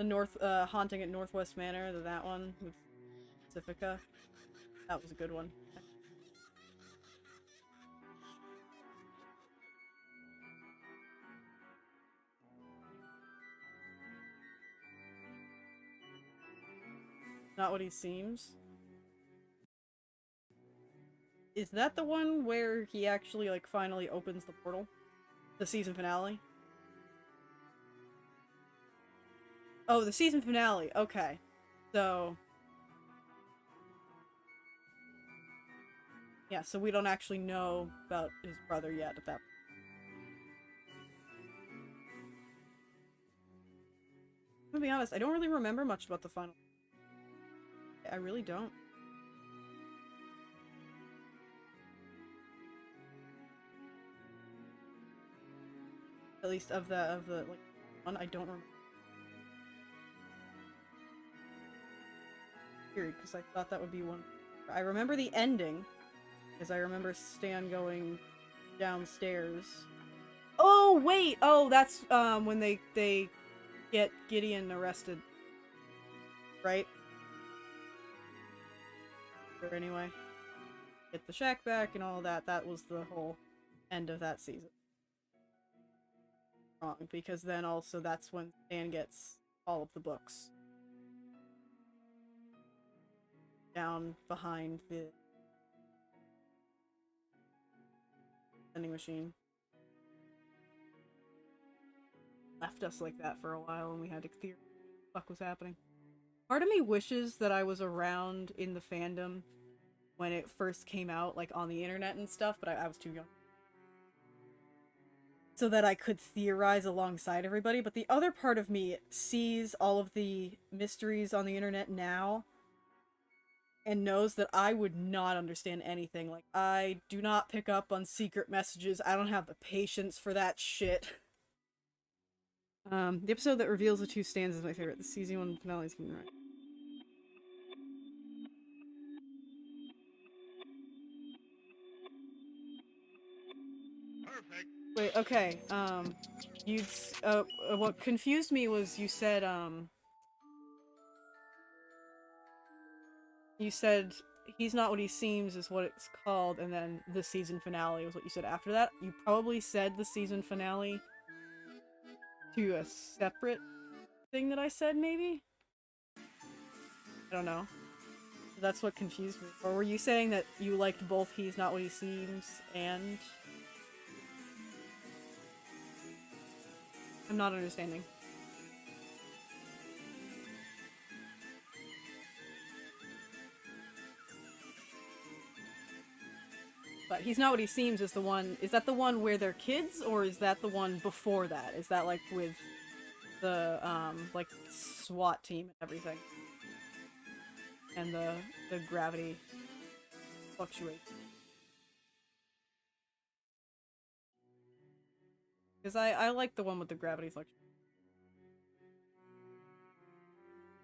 The Haunting at Northwest Manor, that one with Pacifica. That was a good one. Not what he seems. Is that the one where he actually, like, finally opens the portal? The season finale? Oh, the season finale. Okay. So... yeah, so we don't actually know about his brother yet at that point. I'm gonna be honest, I don't really remember much about the final. I really don't. At least of the like one, I don't remember. Weird, because I thought that would be one. I remember the ending, because I remember Stan going downstairs. Oh wait! Oh, that's when they get Gideon arrested, right? Or anyway, get the shack back and all that. That was the whole end of that season. Wrong, because then also that's when Stan gets all of the books down behind the vending machine. Left us like that for a while and we had to clear what the fuck was happening. Part of me wishes that I was around in the fandom when it first came out, like on the internet and stuff, but I was too young. So that I could theorize alongside everybody, but the other part of me sees all of the mysteries on the internet now and knows that I would not understand anything. Like, I do not pick up on secret messages. I don't have the patience for that shit. The episode that reveals the two Stans is my favorite. The season 1 finale is coming right. Perfect. Wait, okay, what confused me was you said he's not what he seems is what it's called, and then the season finale was what you said after that. You probably said the season finale to a separate thing that I said, maybe? I don't know. That's what confused me. Or were you saying that you liked both He's Not What He Seems and... I'm not understanding. But He's Not What He Seems is the one... Is that the one where they're kids, or is that the one before that? Is that, like, with the, like, SWAT team and everything? And the gravity fluctuates. Because I like the one with the gravity fluctuation.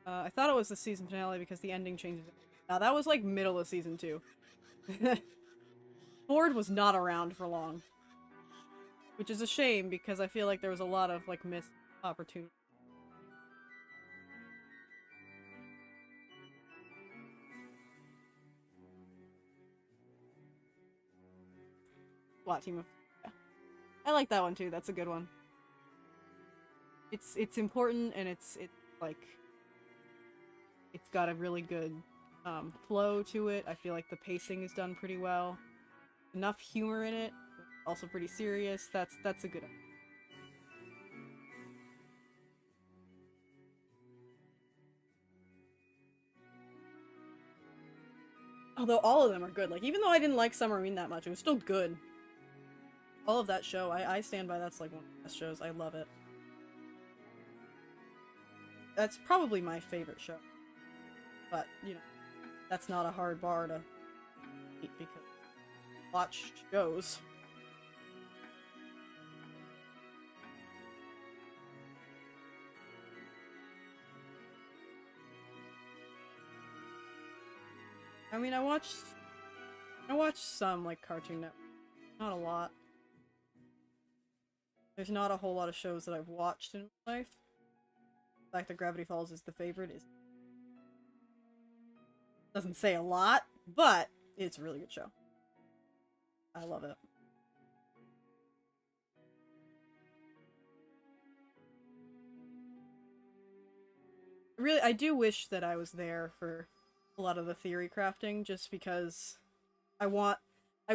I thought it was the season finale because the ending changes it. Now that was like middle of season 2. Ford was not around for long. Which is a shame because I feel like there was a lot of like missed opportunity. SWAT team of... yeah. I like that one too, that's a good one. It's important and it's like... it's got a really good flow to it. I feel like the pacing is done pretty well. Enough humor in it, also pretty serious. That's a good one. Although all of them are good. Like, even though I didn't like Submarine that much, it was still good. All of that show, I stand by, that's like one of the best shows. I love it. That's probably my favorite show. But, you know, that's not a hard bar to beat because I watch shows. I mean, I watched some, like, Cartoon Network. Not a lot. There's not a whole lot of shows that I've watched in my life. The fact that Gravity Falls is the favorite is doesn't say a lot, but it's a really good show. I love it. Really, I do wish that I was there for a lot of the theory crafting, just because I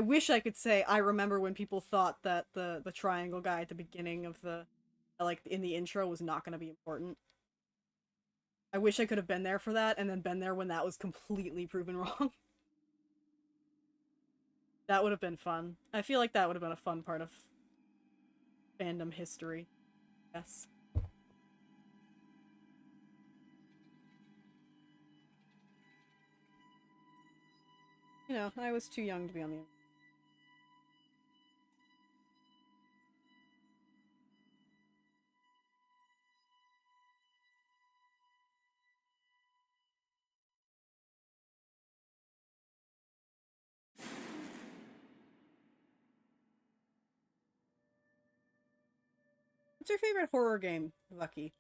wish I could say I remember when people thought that the triangle guy at the beginning of the, like, in the intro was not going to be important. I wish I could have been there for that, and then been there when that was completely proven wrong. That would have been fun. I feel like that would have been a fun part of fandom history. Yes. You know, I was too young to be on the internet. What's your favorite horror game, Lucky?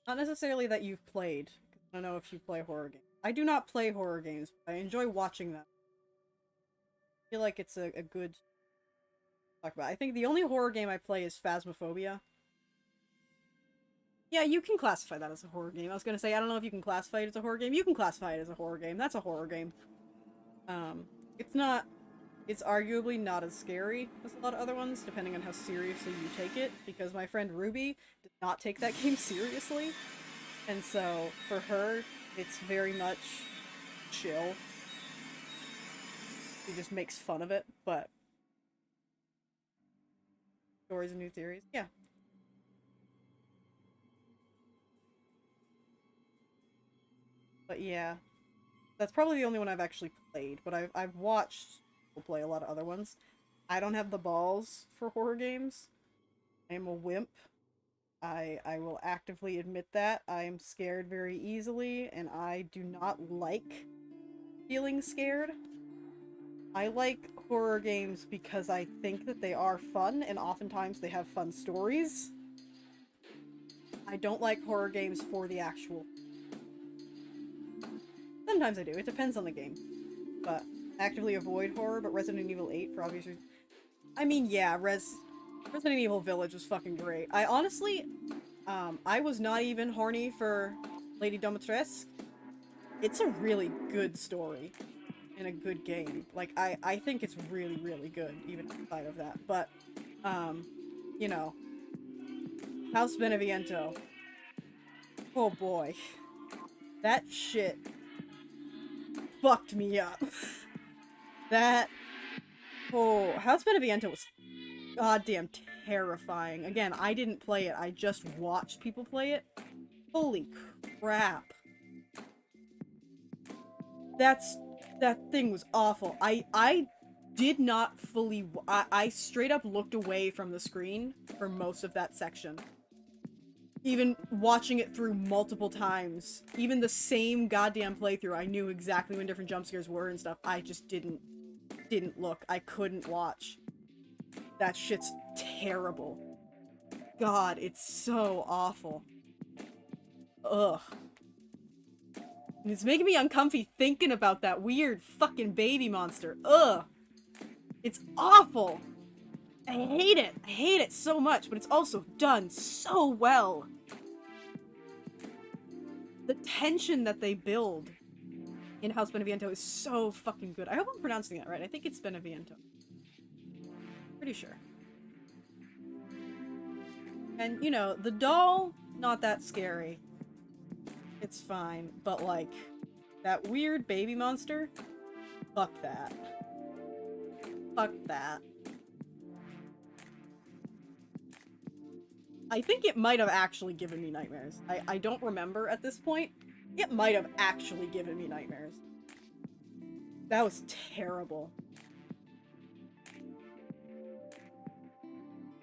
Not necessarily that you've played. I don't know if you play horror games. I do not play horror games, but I enjoy watching them. I feel like it's a good talk about. I think the only horror game I play is Phasmophobia. Yeah, you can classify that as a horror game. I was gonna say, I don't know if you can classify it as a horror game. You can classify it as a horror game. That's a horror game. It's not... It's arguably not as scary as a lot of other ones, depending on how seriously you take it, because my friend Ruby did not take that game seriously. And so, for her, it's very much chill. She just makes fun of it, but... Stories and new theories? Yeah. But yeah. That's probably the only one I've actually played, but I've watched people play a lot of other ones. I don't have the balls for horror games. I am a wimp. I will actively admit that. I am scared very easily, and I do not like feeling scared. I like horror games because I think that they are fun, and oftentimes they have fun stories. I don't like horror games for the actual... Sometimes I do. It depends on the game. But actively avoid horror, but Resident Evil 8 for obvious reasons. I mean, yeah, Resident Evil Village was fucking great. I honestly, I was not even horny for Lady Dimitrescu. It's a really good story and a good game. Like, I think it's really, really good, even outside of that. But, you know, House Beneviento. Oh boy. That shit fucked me up. That... Oh, House Beneviento was goddamn terrifying. Again, I didn't play it, I just watched people play it. Holy crap. That thing was awful. I did not fully... I straight up looked away from the screen for most of that section. Even watching it through multiple times. Even the same goddamn playthrough, I knew exactly when different jump scares were and stuff. I just didn't look. I couldn't watch. That shit's terrible. God, it's so awful. Ugh. It's making me uncomfy thinking about that weird fucking baby monster. Ugh. It's awful. I hate it. I hate it so much, but it's also done so well. The tension that they build in House Beneviento is so fucking good. I hope I'm pronouncing that right. I think it's Beneviento. Pretty sure. And, you know, the doll, not that scary. It's fine. But, like, that weird baby monster? Fuck that. Fuck that. I think it might have actually given me nightmares. I don't remember at this point. It might have actually given me nightmares. That was terrible.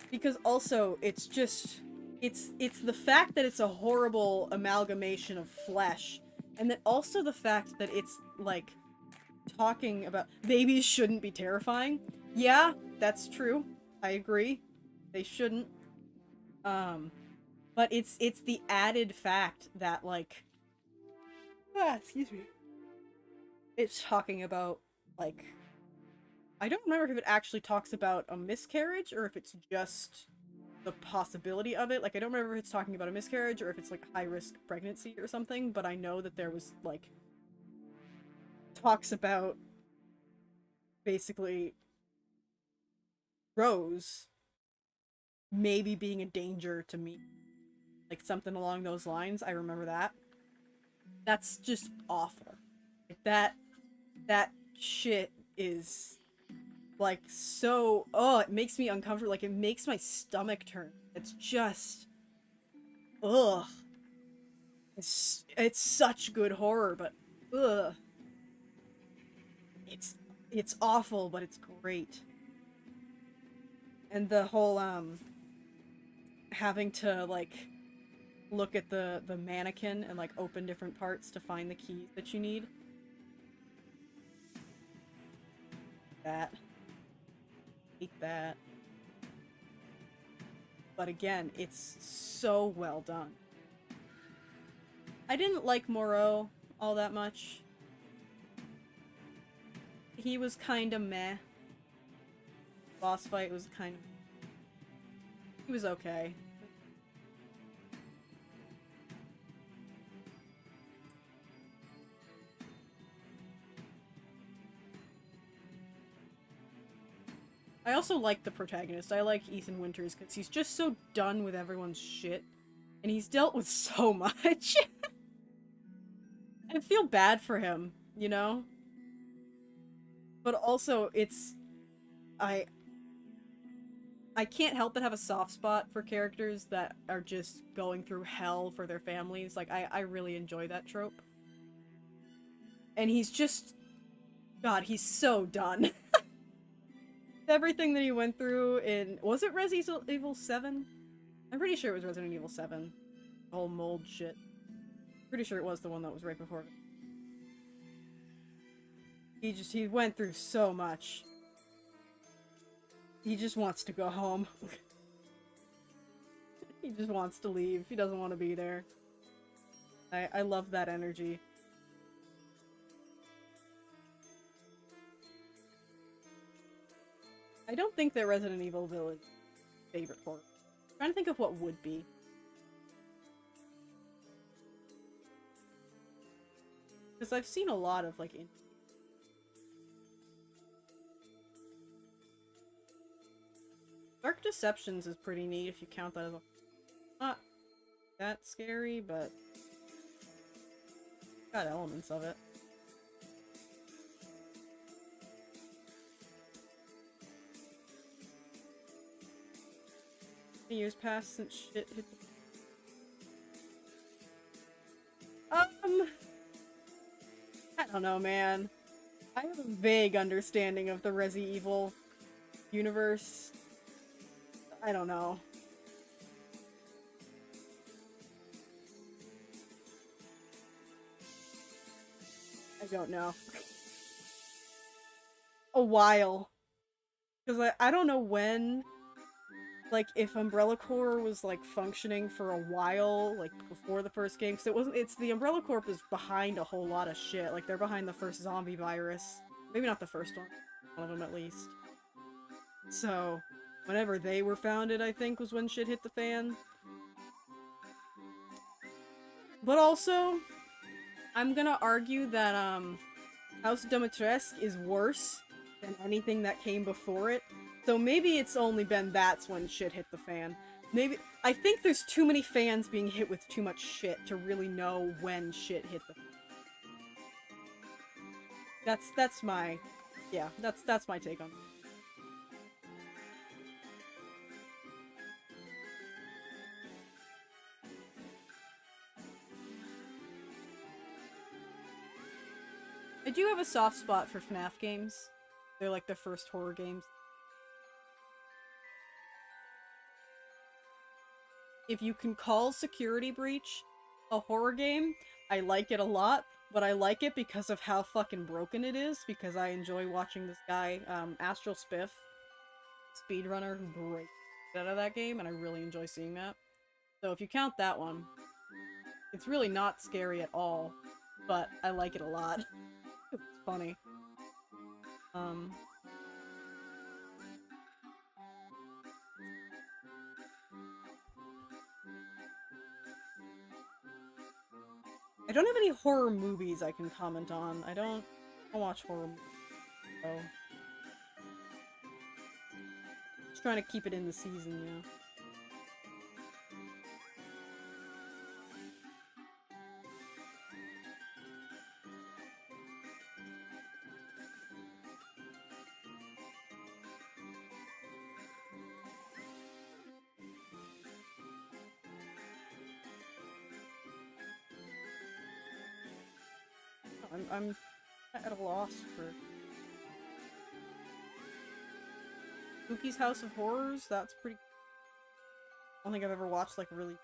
Because also, it's just... It's the fact that it's a horrible amalgamation of flesh. And then also the fact that it's, like, talking about... Babies shouldn't be terrifying. Yeah, that's true. I agree. They shouldn't. But it's the added fact that, like, excuse me. It's talking about, like, I don't remember if it actually talks about a miscarriage or if it's just the possibility of it. Like, I don't remember if it's talking about a miscarriage or if it's like a high-risk pregnancy or something, but I know that there was, like, talks about basically Rose maybe being a danger to me. Like, something along those lines. I remember that. That's just awful. Like, that shit is, like, so... Oh, it makes me uncomfortable. Like, it makes my stomach turn. It's just... Ugh. It's such good horror, but... Ugh. It's awful, but it's great. And the whole, having to, like, look at the mannequin and, like, open different parts to find the keys that you need. That. Hate that. But again, it's so well done. I didn't like Moreau all that much. He was kinda meh. Boss fight was kind of... He was okay. I also like the protagonist. I like Ethan Winters because he's just so done with everyone's shit. And he's dealt with so much. I feel bad for him, you know? But also, it's... I can't help but have a soft spot for characters that are just going through hell for their families. Like, I really enjoy that trope. And he's just... God, he's so done. Everything that he went through in... Was it Resident Evil 7? I'm pretty sure it was Resident Evil 7. The whole mold shit. Pretty sure it was the one that was right before it. He went through so much. He just wants to go home. He just wants to leave. He doesn't want to be there. I love that energy. I don't think that Resident Evil Village is my favorite horror. I'm trying to think of what would be. Because I've seen a lot of, like, Dark Deceptions is pretty neat if you count that as a... Not that scary, but... Got elements of it. Years passed since shit hit the... I don't know, man. I have a vague understanding of the Resi Evil universe. I don't know. I don't know. A while. Because I don't know when... Like, if Umbrella Corps was, like, functioning for a while, like, before the first game, because it wasn't- it's- the Umbrella Corps is behind a whole lot of shit. Like, they're behind the first zombie virus. Maybe not the first one of them at least. So, whenever they were founded, I think, was when shit hit the fan. But also, I'm gonna argue that, House Dimitrescu is worse than anything that came before it. So maybe it's only been that's when shit hit the fan. Maybe- I think there's too many fans being hit with too much shit to really know when shit hit the fan. That's my... Yeah, that's my take on it. I do have a soft spot for FNAF games. They're like the first horror games. If you can call Security Breach a horror game, I like it a lot, but I like it because of how fucking broken it is, because I enjoy watching this guy, Astral Spiff, speedrunner, who breaks out of that game, and I really enjoy seeing that. So if you count that one, it's really not scary at all, but I like it a lot. It's funny. I don't have any horror movies I can comment on. I don't watch horror movies, so... Just trying to keep it in the season, yeah. I'm at a loss for... Spooky's House of Horrors? That's pretty... I don't think I've ever watched, like, a really...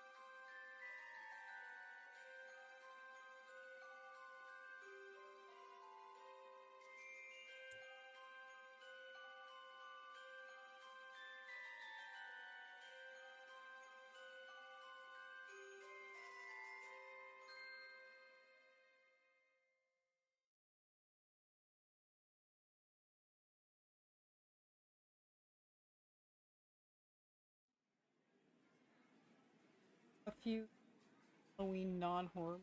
a few Halloween non-horror.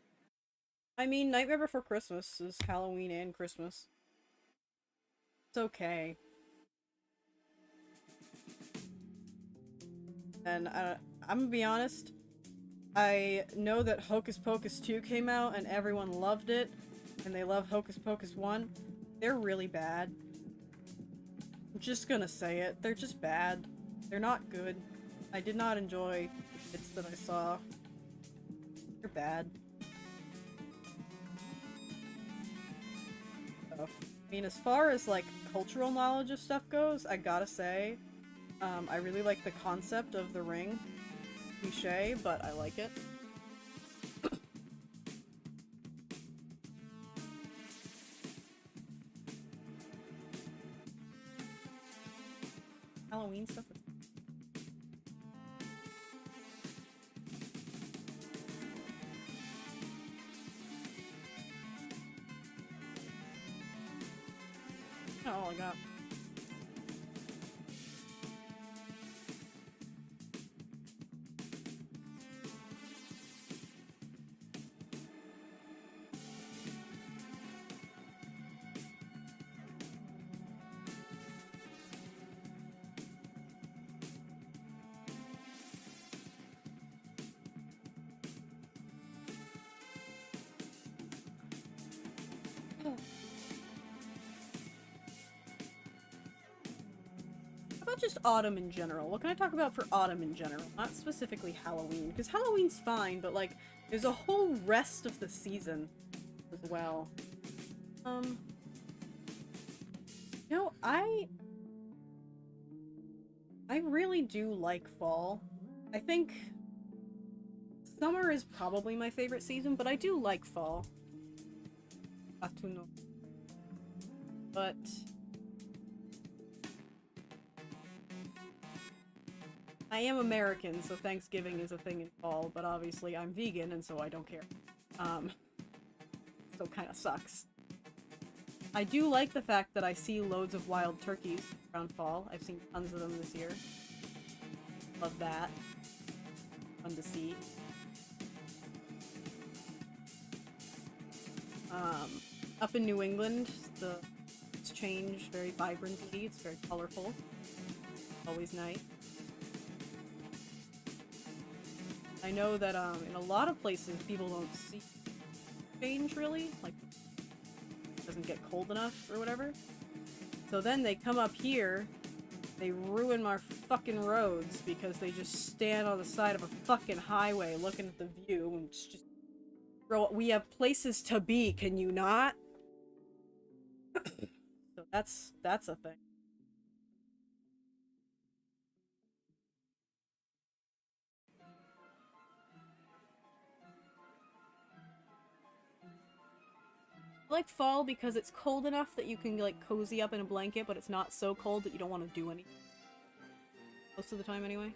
I mean, Nightmare Before Christmas is Halloween and Christmas. It's okay. And I'm gonna be honest, I know that Hocus Pocus 2 came out and everyone loved it, and they love Hocus Pocus 1. They're really bad. I'm just gonna say it. They're just bad. They're not good. I did not enjoy the bits that I saw. They're bad. So, I mean, as far as, like, cultural knowledge of stuff goes, I gotta say, I really like the concept of the ring. Cliché, but I like it. Halloween stuff. Oh, I got. How about just autumn in general? What can I talk about for autumn in general? Not specifically Halloween, because Halloween's fine, but like, there's a whole rest of the season as well. You know, I really do like fall. I think summer is probably my favorite season, but I do like fall. Autunno. But I am American, so Thanksgiving is a thing in fall, but obviously I'm vegan, and so I don't care. So kinda sucks. I do like the fact that I see loads of wild turkeys around fall. I've seen tons of them this year. Love that. Fun to see. Up in New England, it's changed very vibrantly. It's very colorful. Always nice. I know that in a lot of places people don't see change really, like it doesn't get cold enough or whatever. So then they come up here, they ruin our fucking roads because they just stand on the side of a fucking highway looking at the view and just bro, we have places to be, can you not? So that's a thing. I like fall because it's cold enough that you can like cozy up in a blanket, but it's not so cold that you don't want to do anything. Most of the time anyway.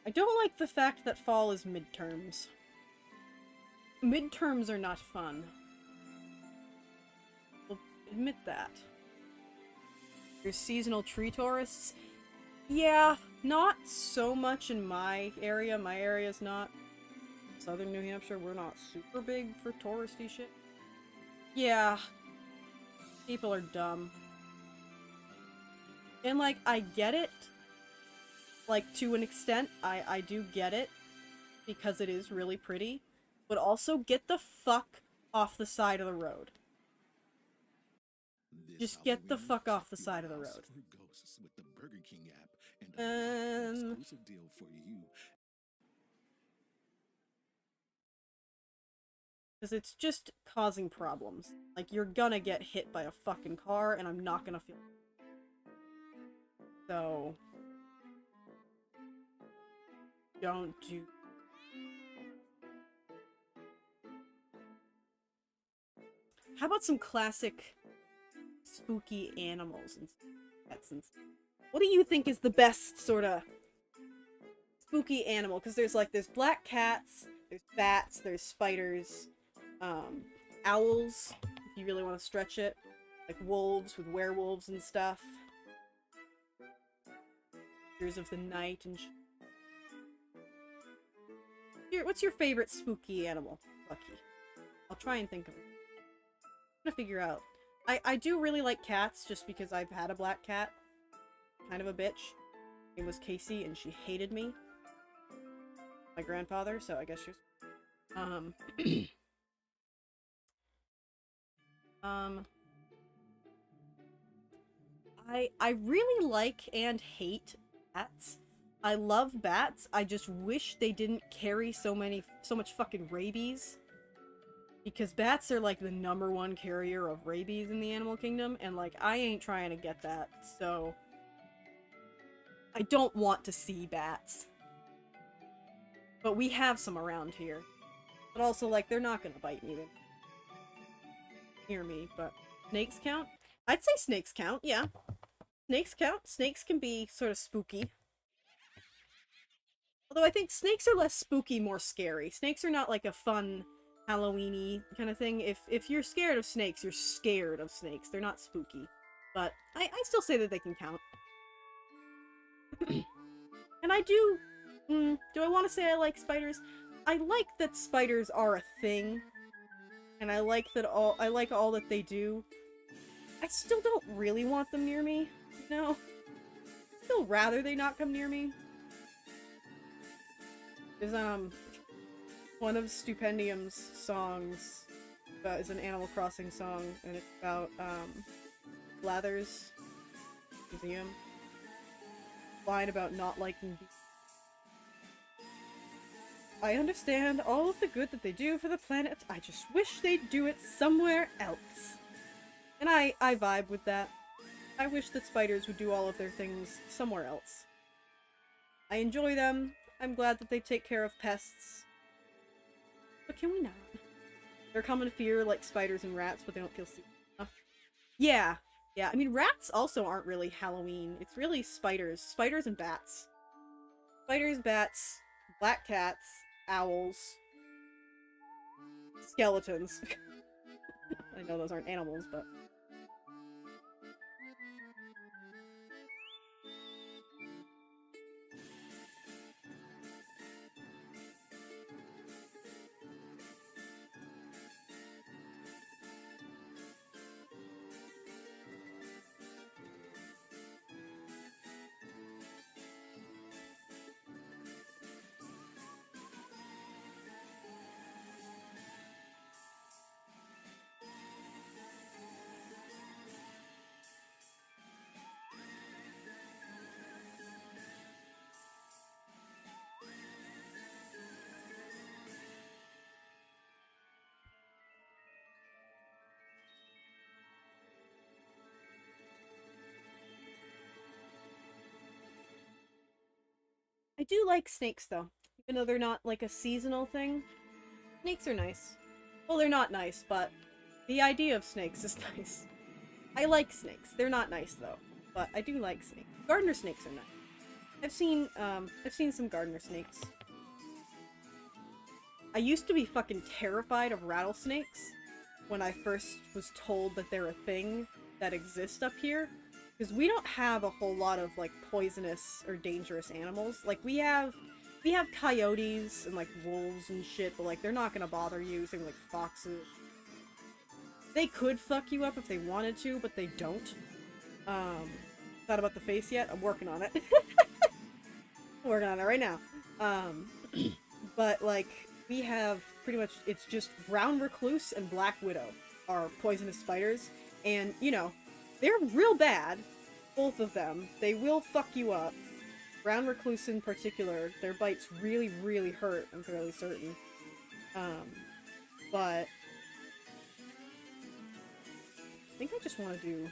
I don't like the fact that fall is midterms. Midterms are not fun. I'll admit that. There's seasonal tree tourists. Yeah, not so much in my area. My area's not. Southern New Hampshire, we're not super big for touristy shit. Yeah. People are dumb. And, like, I get it. Like, to an extent, I do get it. Because it is really pretty. But also, get the fuck off the side of the road. Just get the fuck off the side of the road. Because it's just causing problems. Like, you're gonna get hit by a fucking car, and I'm not gonna feel it. So... don't do... How about some classic spooky animals and pets and stuff? What do you think is the best sort of spooky animal? Because there's black cats, there's bats, there's spiders, owls, if you really want to stretch it, like wolves with werewolves and stuff. Fears of the night and what's your favorite spooky animal, Lucky? I'll try and think of it. I'm gonna figure out. I do really like cats, just because I've had a black cat. Kind of a bitch. It was Casey, and she hated me. My grandfather, so I guess she's... I really like and hate bats. I love bats, I just wish they didn't carry so much fucking rabies. Because bats are, like, the #1 carrier of rabies in the animal kingdom, and, like, I ain't trying to get that, so... I don't want to see bats. But we have some around here. But also, like, they're not gonna bite me. Near me, but... Snakes count? I'd say snakes count, yeah. Snakes count. Snakes can be sort of spooky. Although I think snakes are less spooky, more scary. Snakes are not, like, a fun... Halloween-y kind of thing. If you're scared of snakes, you're scared of snakes. They're not spooky. But I still say that they can count. And I do... do I want to say I like spiders? I like that spiders are a thing. And I like all that they do. I still don't really want them near me. No. Still rather they not come near me. There's, one of Stupendium's songs is an Animal Crossing song, and it's about, Blathers Museum. Line about not liking bees. I understand all of the good that they do for the planet, I just wish they'd do it somewhere else. And I vibe with that. I wish that spiders would do all of their things somewhere else. I enjoy them, I'm glad that they take care of pests. But can we not? They're common fear like spiders and rats, but they don't feel sick enough. Yeah. Yeah, I mean, rats also aren't really Halloween. It's really spiders. Spiders and bats. Spiders, bats, black cats, owls, skeletons. I know those aren't animals, but... I do like snakes, though. Even though they're not, like, a seasonal thing. Snakes are nice. Well, they're not nice, but the idea of snakes is nice. I like snakes. They're not nice, though. But I do like snakes. Gardener snakes are nice. I've seen some gardener snakes. I used to be fucking terrified of rattlesnakes when I first was told that they're a thing that exists up here. Because we don't have a whole lot of, like, poisonous or dangerous animals. Like, we have coyotes and, like, wolves and shit, but, like, they're not gonna bother you. Same like foxes. They could fuck you up if they wanted to, but they don't. Thought about the face yet? I'm working on it. I'm working on it right now. But, like, we have pretty much, it's just brown recluse and black widow are poisonous spiders. And, you know, they're real bad. Both of them. They will fuck you up. Brown recluse in particular, their bites really, really hurt, I'm fairly certain. But I think I just want to do...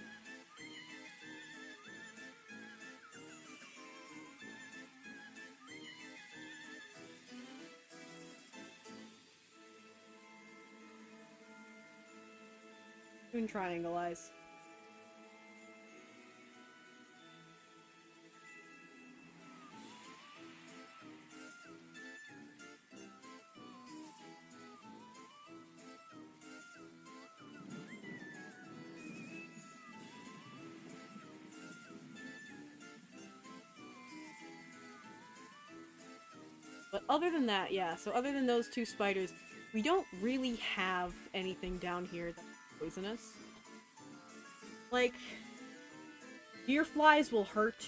Doing triangle eyes. But other than that, yeah, so other than those two spiders, we don't really have anything down here that's poisonous. Like, deer flies will hurt.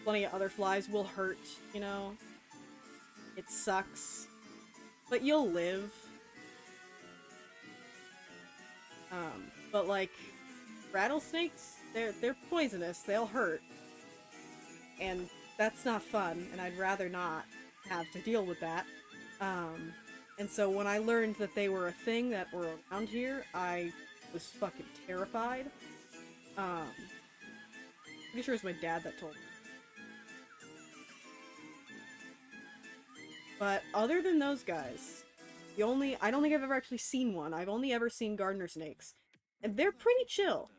Plenty of other flies will hurt, you know? It sucks. But you'll live. But like, rattlesnakes, they're poisonous, they'll hurt. And that's not fun, and I'd rather not have to deal with that. And so when I learned that they were a thing that were around here, I was fucking terrified. Pretty sure it was my dad that told me. But other than those guys, I don't think I've ever actually seen one. I've only ever seen gardener snakes. And they're pretty chill.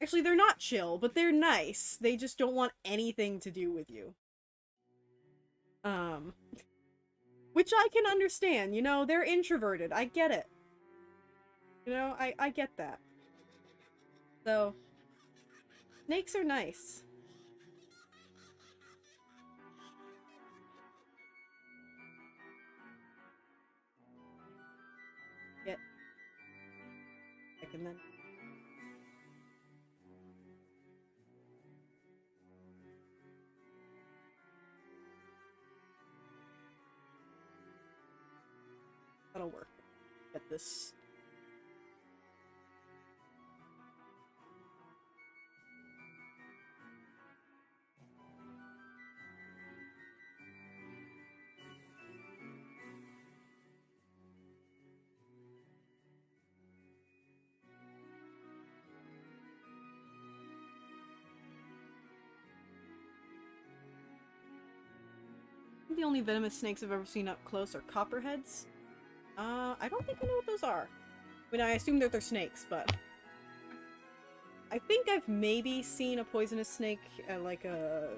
Actually, they're not chill, but they're nice. They just don't want anything to do with you. Which I can understand, you know, they're introverted. I get it. You know, I get that. So, snakes are nice. Get. I can then. That'll work. Get this. The only venomous snakes I've ever seen up close are copperheads. I don't think I know what those are. I mean, I assume that they're snakes, but... I think I've maybe seen a poisonous snake at, like, a...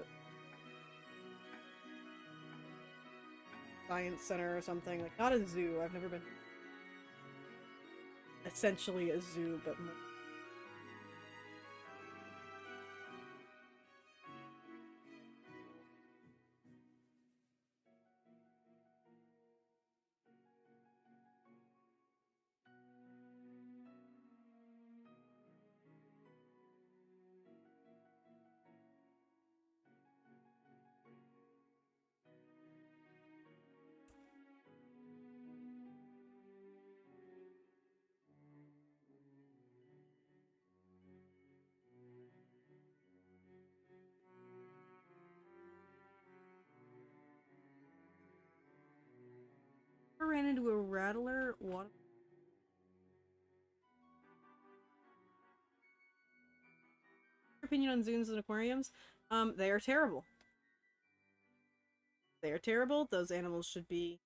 science center or something. Like, not a zoo. I've never been... essentially a zoo, but... I ran into a rattler. What? Opinion on zoos and aquariums? They are terrible. They are terrible. Those animals should be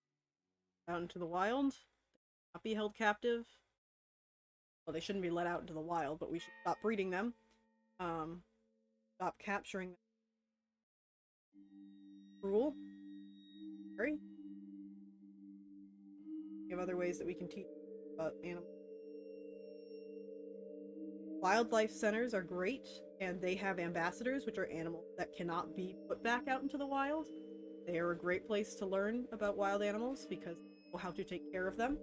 out into the wild. Not be held captive. Well, they shouldn't be let out into the wild, but we should stop breeding them. Stop capturing them. cruel. Very. We have other ways that we can teach about animals. Wildlife centers are great, and they have ambassadors, which are animals that cannot be put back out into the wild. They are a great place to learn about wild animals because they know how to take care of them.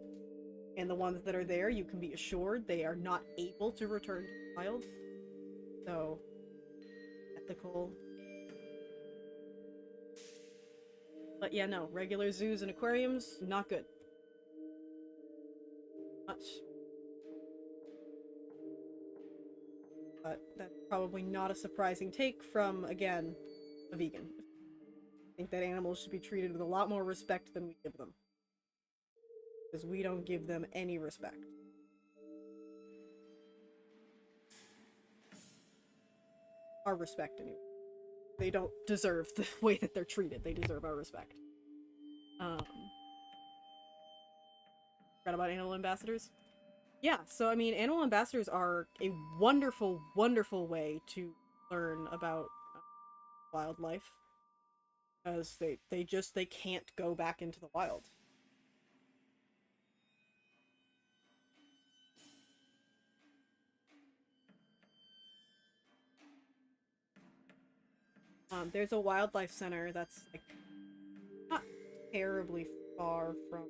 And the ones that are there, you can be assured they are not able to return to the wild. So, ethical. But yeah, no, regular zoos and aquariums, not good. Much. But that's probably not a surprising take from, again, a vegan. I think that animals should be treated with a lot more respect than we give them. Because we don't give them any respect. Our respect, anyway. They don't deserve the way that they're treated. They deserve our respect. Forgot about animal ambassadors? Yeah, so I mean, animal ambassadors are a wonderful, wonderful way to learn about wildlife. Because they can't go back into the wild. There's a wildlife center that's, like, not terribly far from...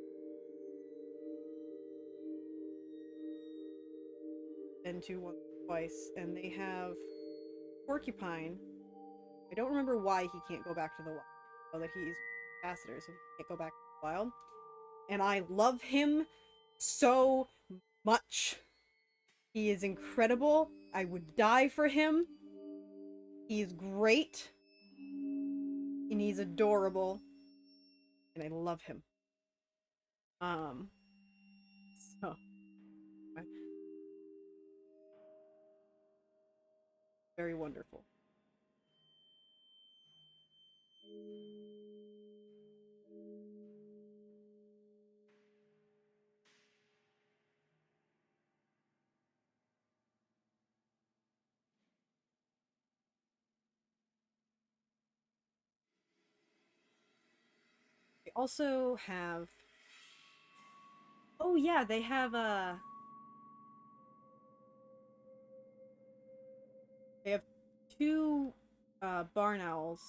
Been to once or twice, and they have Porcupine. I don't remember why he can't go back to the wild. I know that he's ambassador, so he can't go back to the wild. And I love him so much. He is incredible. I would die for him. He's great. And he's adorable. And I love him. So very wonderful. They also have... Oh yeah, they have they have two barn owls.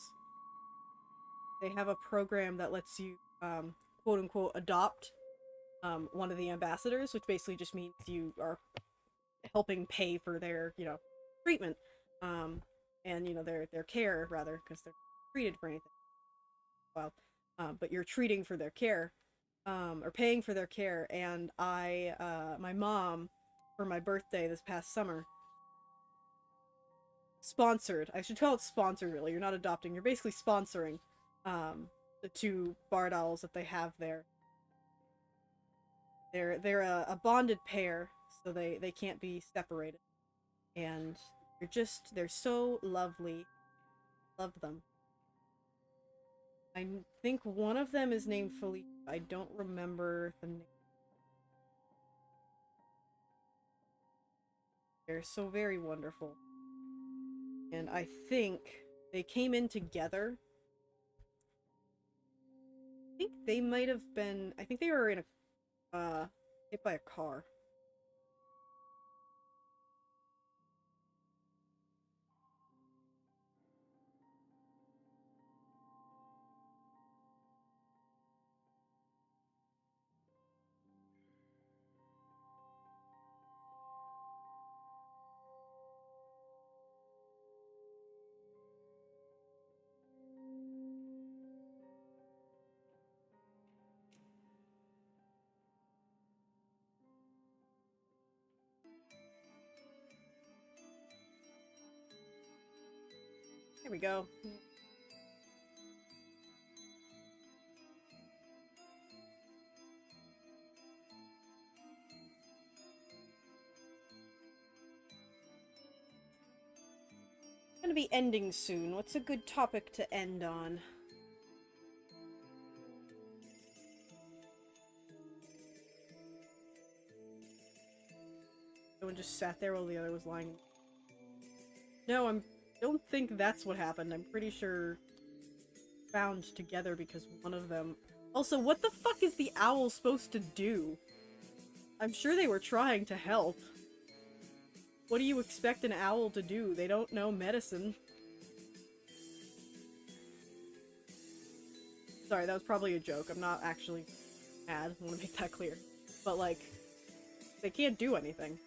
They have a program that lets you quote unquote adopt one of the ambassadors, which basically just means you are helping pay for their, treatment, and their care, rather, because they're treated for anything. Well, but you're treating for their care, or paying for their care. And my mom, for my birthday this past summer, sponsored. I should call it sponsored. Really, you're not adopting. You're basically sponsoring the two barred owls that they have there. They're a bonded pair, so they can't be separated. And they're so lovely. Love them. I think one of them is named Felicia. I don't remember the name. They're so very wonderful. And I think they came in together. I think they might have been... I think they were in a... hit by a car. There we go. Gonna be ending soon. What's a good topic to end on? Someone just sat there while the other was lying. No, don't think that's what happened. I'm pretty sure found together because one of them... Also, what the fuck is the owl supposed to do? I'm sure they were trying to help. What do you expect an owl to do? They don't know medicine. Sorry, that was probably a joke. I'm not actually mad. I want to make that clear. But, like, they can't do anything.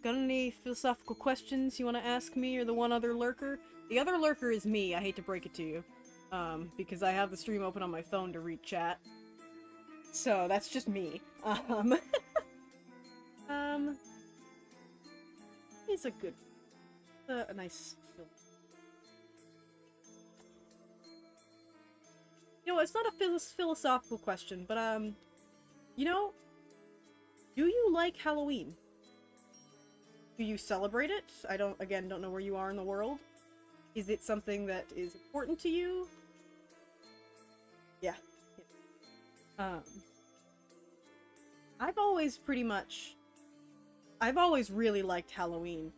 Got any philosophical questions you want to ask me or the one other lurker? The other lurker is me, I hate to break it to you. Because I have the stream open on my phone to read chat. So, that's just me. It's a good... a nice film. You know, it's not a philosophical question, but, you know, do you like Halloween? Do you celebrate it? I don't know where you are in the world. Is it something that is important to you? Yeah. I've always really liked Halloween.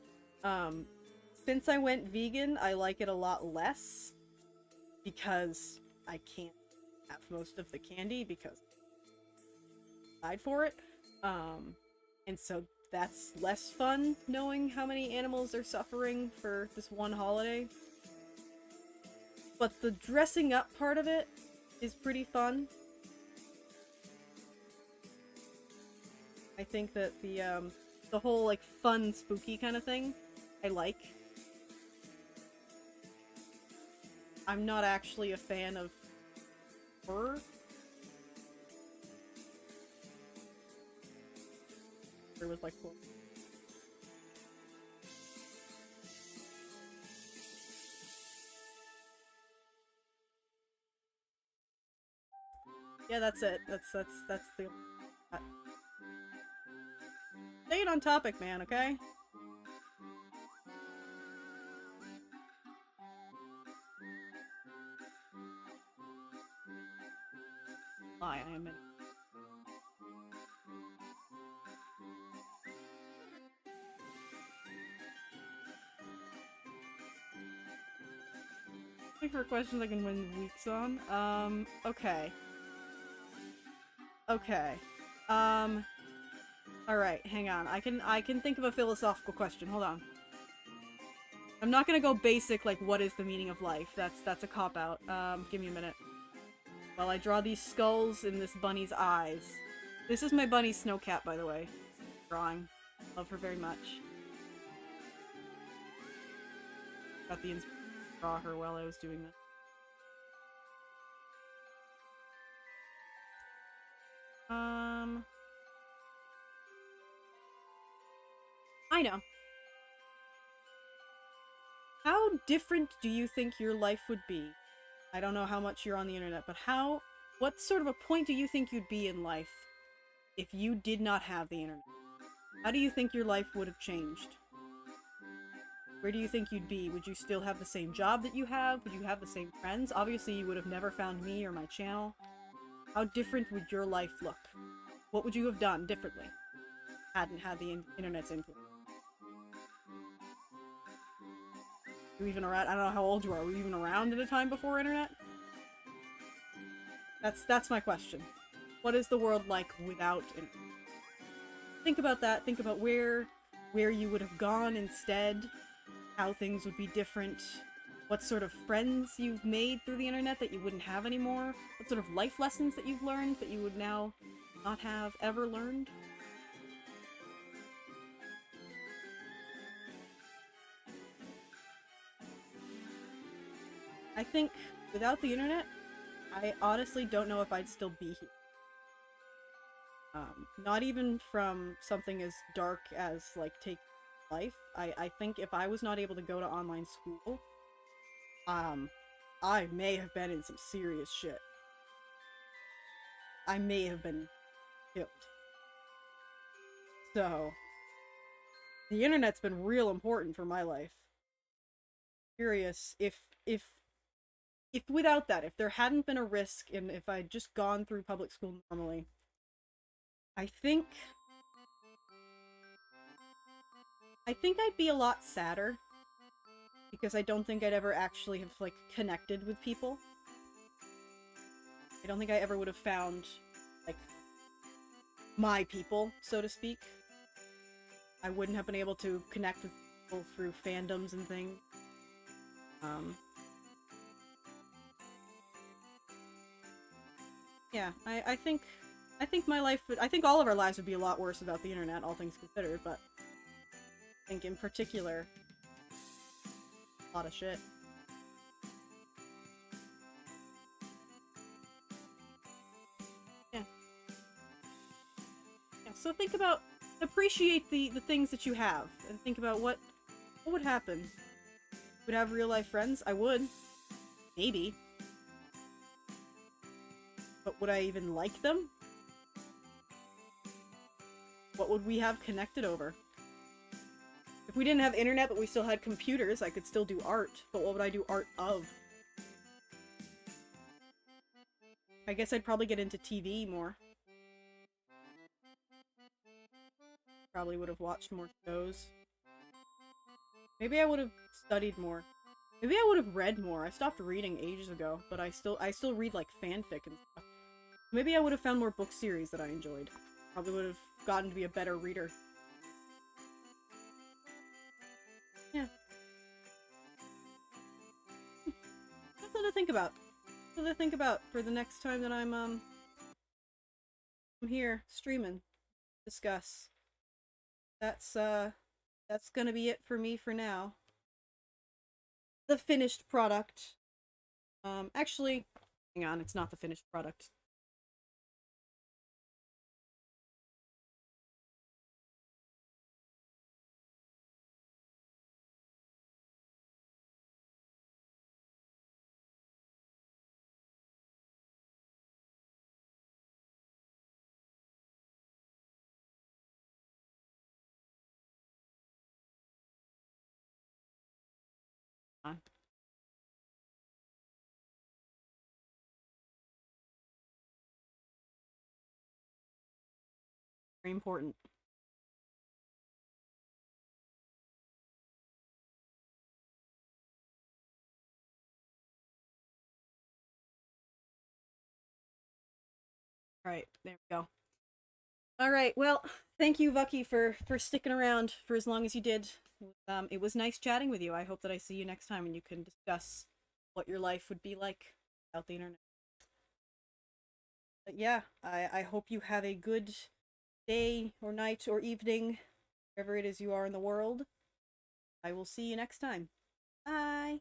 Since I went vegan, I like it a lot less. Because I can't have most of the candy because I died for it. And so that's less fun, knowing how many animals are suffering for this one holiday. But the dressing up part of it is pretty fun. I think that the whole, like, fun, spooky kind of thing, I like. I'm not actually a fan of horror. There was like cool. Yeah, that's it. That's the staying on topic, man, okay? I am in. Looking for questions I can win weeks on. Okay. Okay. Alright, hang on. I can think of a philosophical question. Hold on. I'm not gonna go basic, like, what is the meaning of life? That's a cop-out. Give me a minute. While I draw these skulls in this bunny's eyes. This is my bunny Snowcat, by the way. Drawing. Love her very much. Got the inspiration to draw her while I was doing this. I know. How different do you think your life would be? I don't know how much you're on the internet, but what sort of a point do you think you'd be in life if you did not have the internet? How do you think your life would have changed? Where do you think you'd be? Would you still have the same job that you have? Would you have the same friends? Obviously, you would have never found me or my channel. How different would your life look? What would you have done differently? Hadn't had the internet's influence. You even around? I don't know how old you are. Were you even around at a time before internet? That's my question. What is the world like without internet? Think about that. Think about where you would have gone instead. How things would be different. What sort of friends you've made through the internet that you wouldn't have anymore. What sort of life lessons that you've learned that you would now not have ever learned. I think without the internet, I honestly don't know if I'd still be here. Not even from something as dark as, like, taking life. I think if I was not able to go to online school, I may have been in some serious shit. I may have been killed. So, the internet's been real important for my life. Curious if without that, if there hadn't been a risk and if I'd just gone through public school normally, I think I'd be a lot sadder because I don't think I'd ever actually have, like, connected with people. I don't think I ever would have found, like, my people, so to speak. I wouldn't have been able to connect with people through fandoms and things. Yeah, I think my life would, I think all of our lives would be a lot worse without the internet, all things considered, but I think in particular, a lot of shit. Yeah. Yeah, so think about, appreciate the things that you have, and think about what would happen. Would I have real life friends? I would. Maybe. But would I even like them? What would we have connected over? If we didn't have internet but we still had computers, I could still do art, but what would I do art of? I guess I'd probably get into TV more. Probably would have watched more shows. Maybe I would have studied more. Maybe I would have read more. I stopped reading ages ago, but I still read, like, fanfic and stuff. Maybe I would have found more book series that I enjoyed. Probably would have gotten to be a better reader. Yeah. Something to think about. Something to think about for the next time that I'm here streaming. Discuss. That's gonna be it for me for now. The finished product. Actually, hang on, it's not the finished product. Very important. Alright, there we go. Alright, well, thank you, Vucky, for sticking around for as long as you did. It was nice chatting with you. I hope that I see you next time and you can discuss what your life would be like without the internet. But yeah, I hope you have a good day or night or evening, wherever it is you are in the world. I will see you next time. Bye!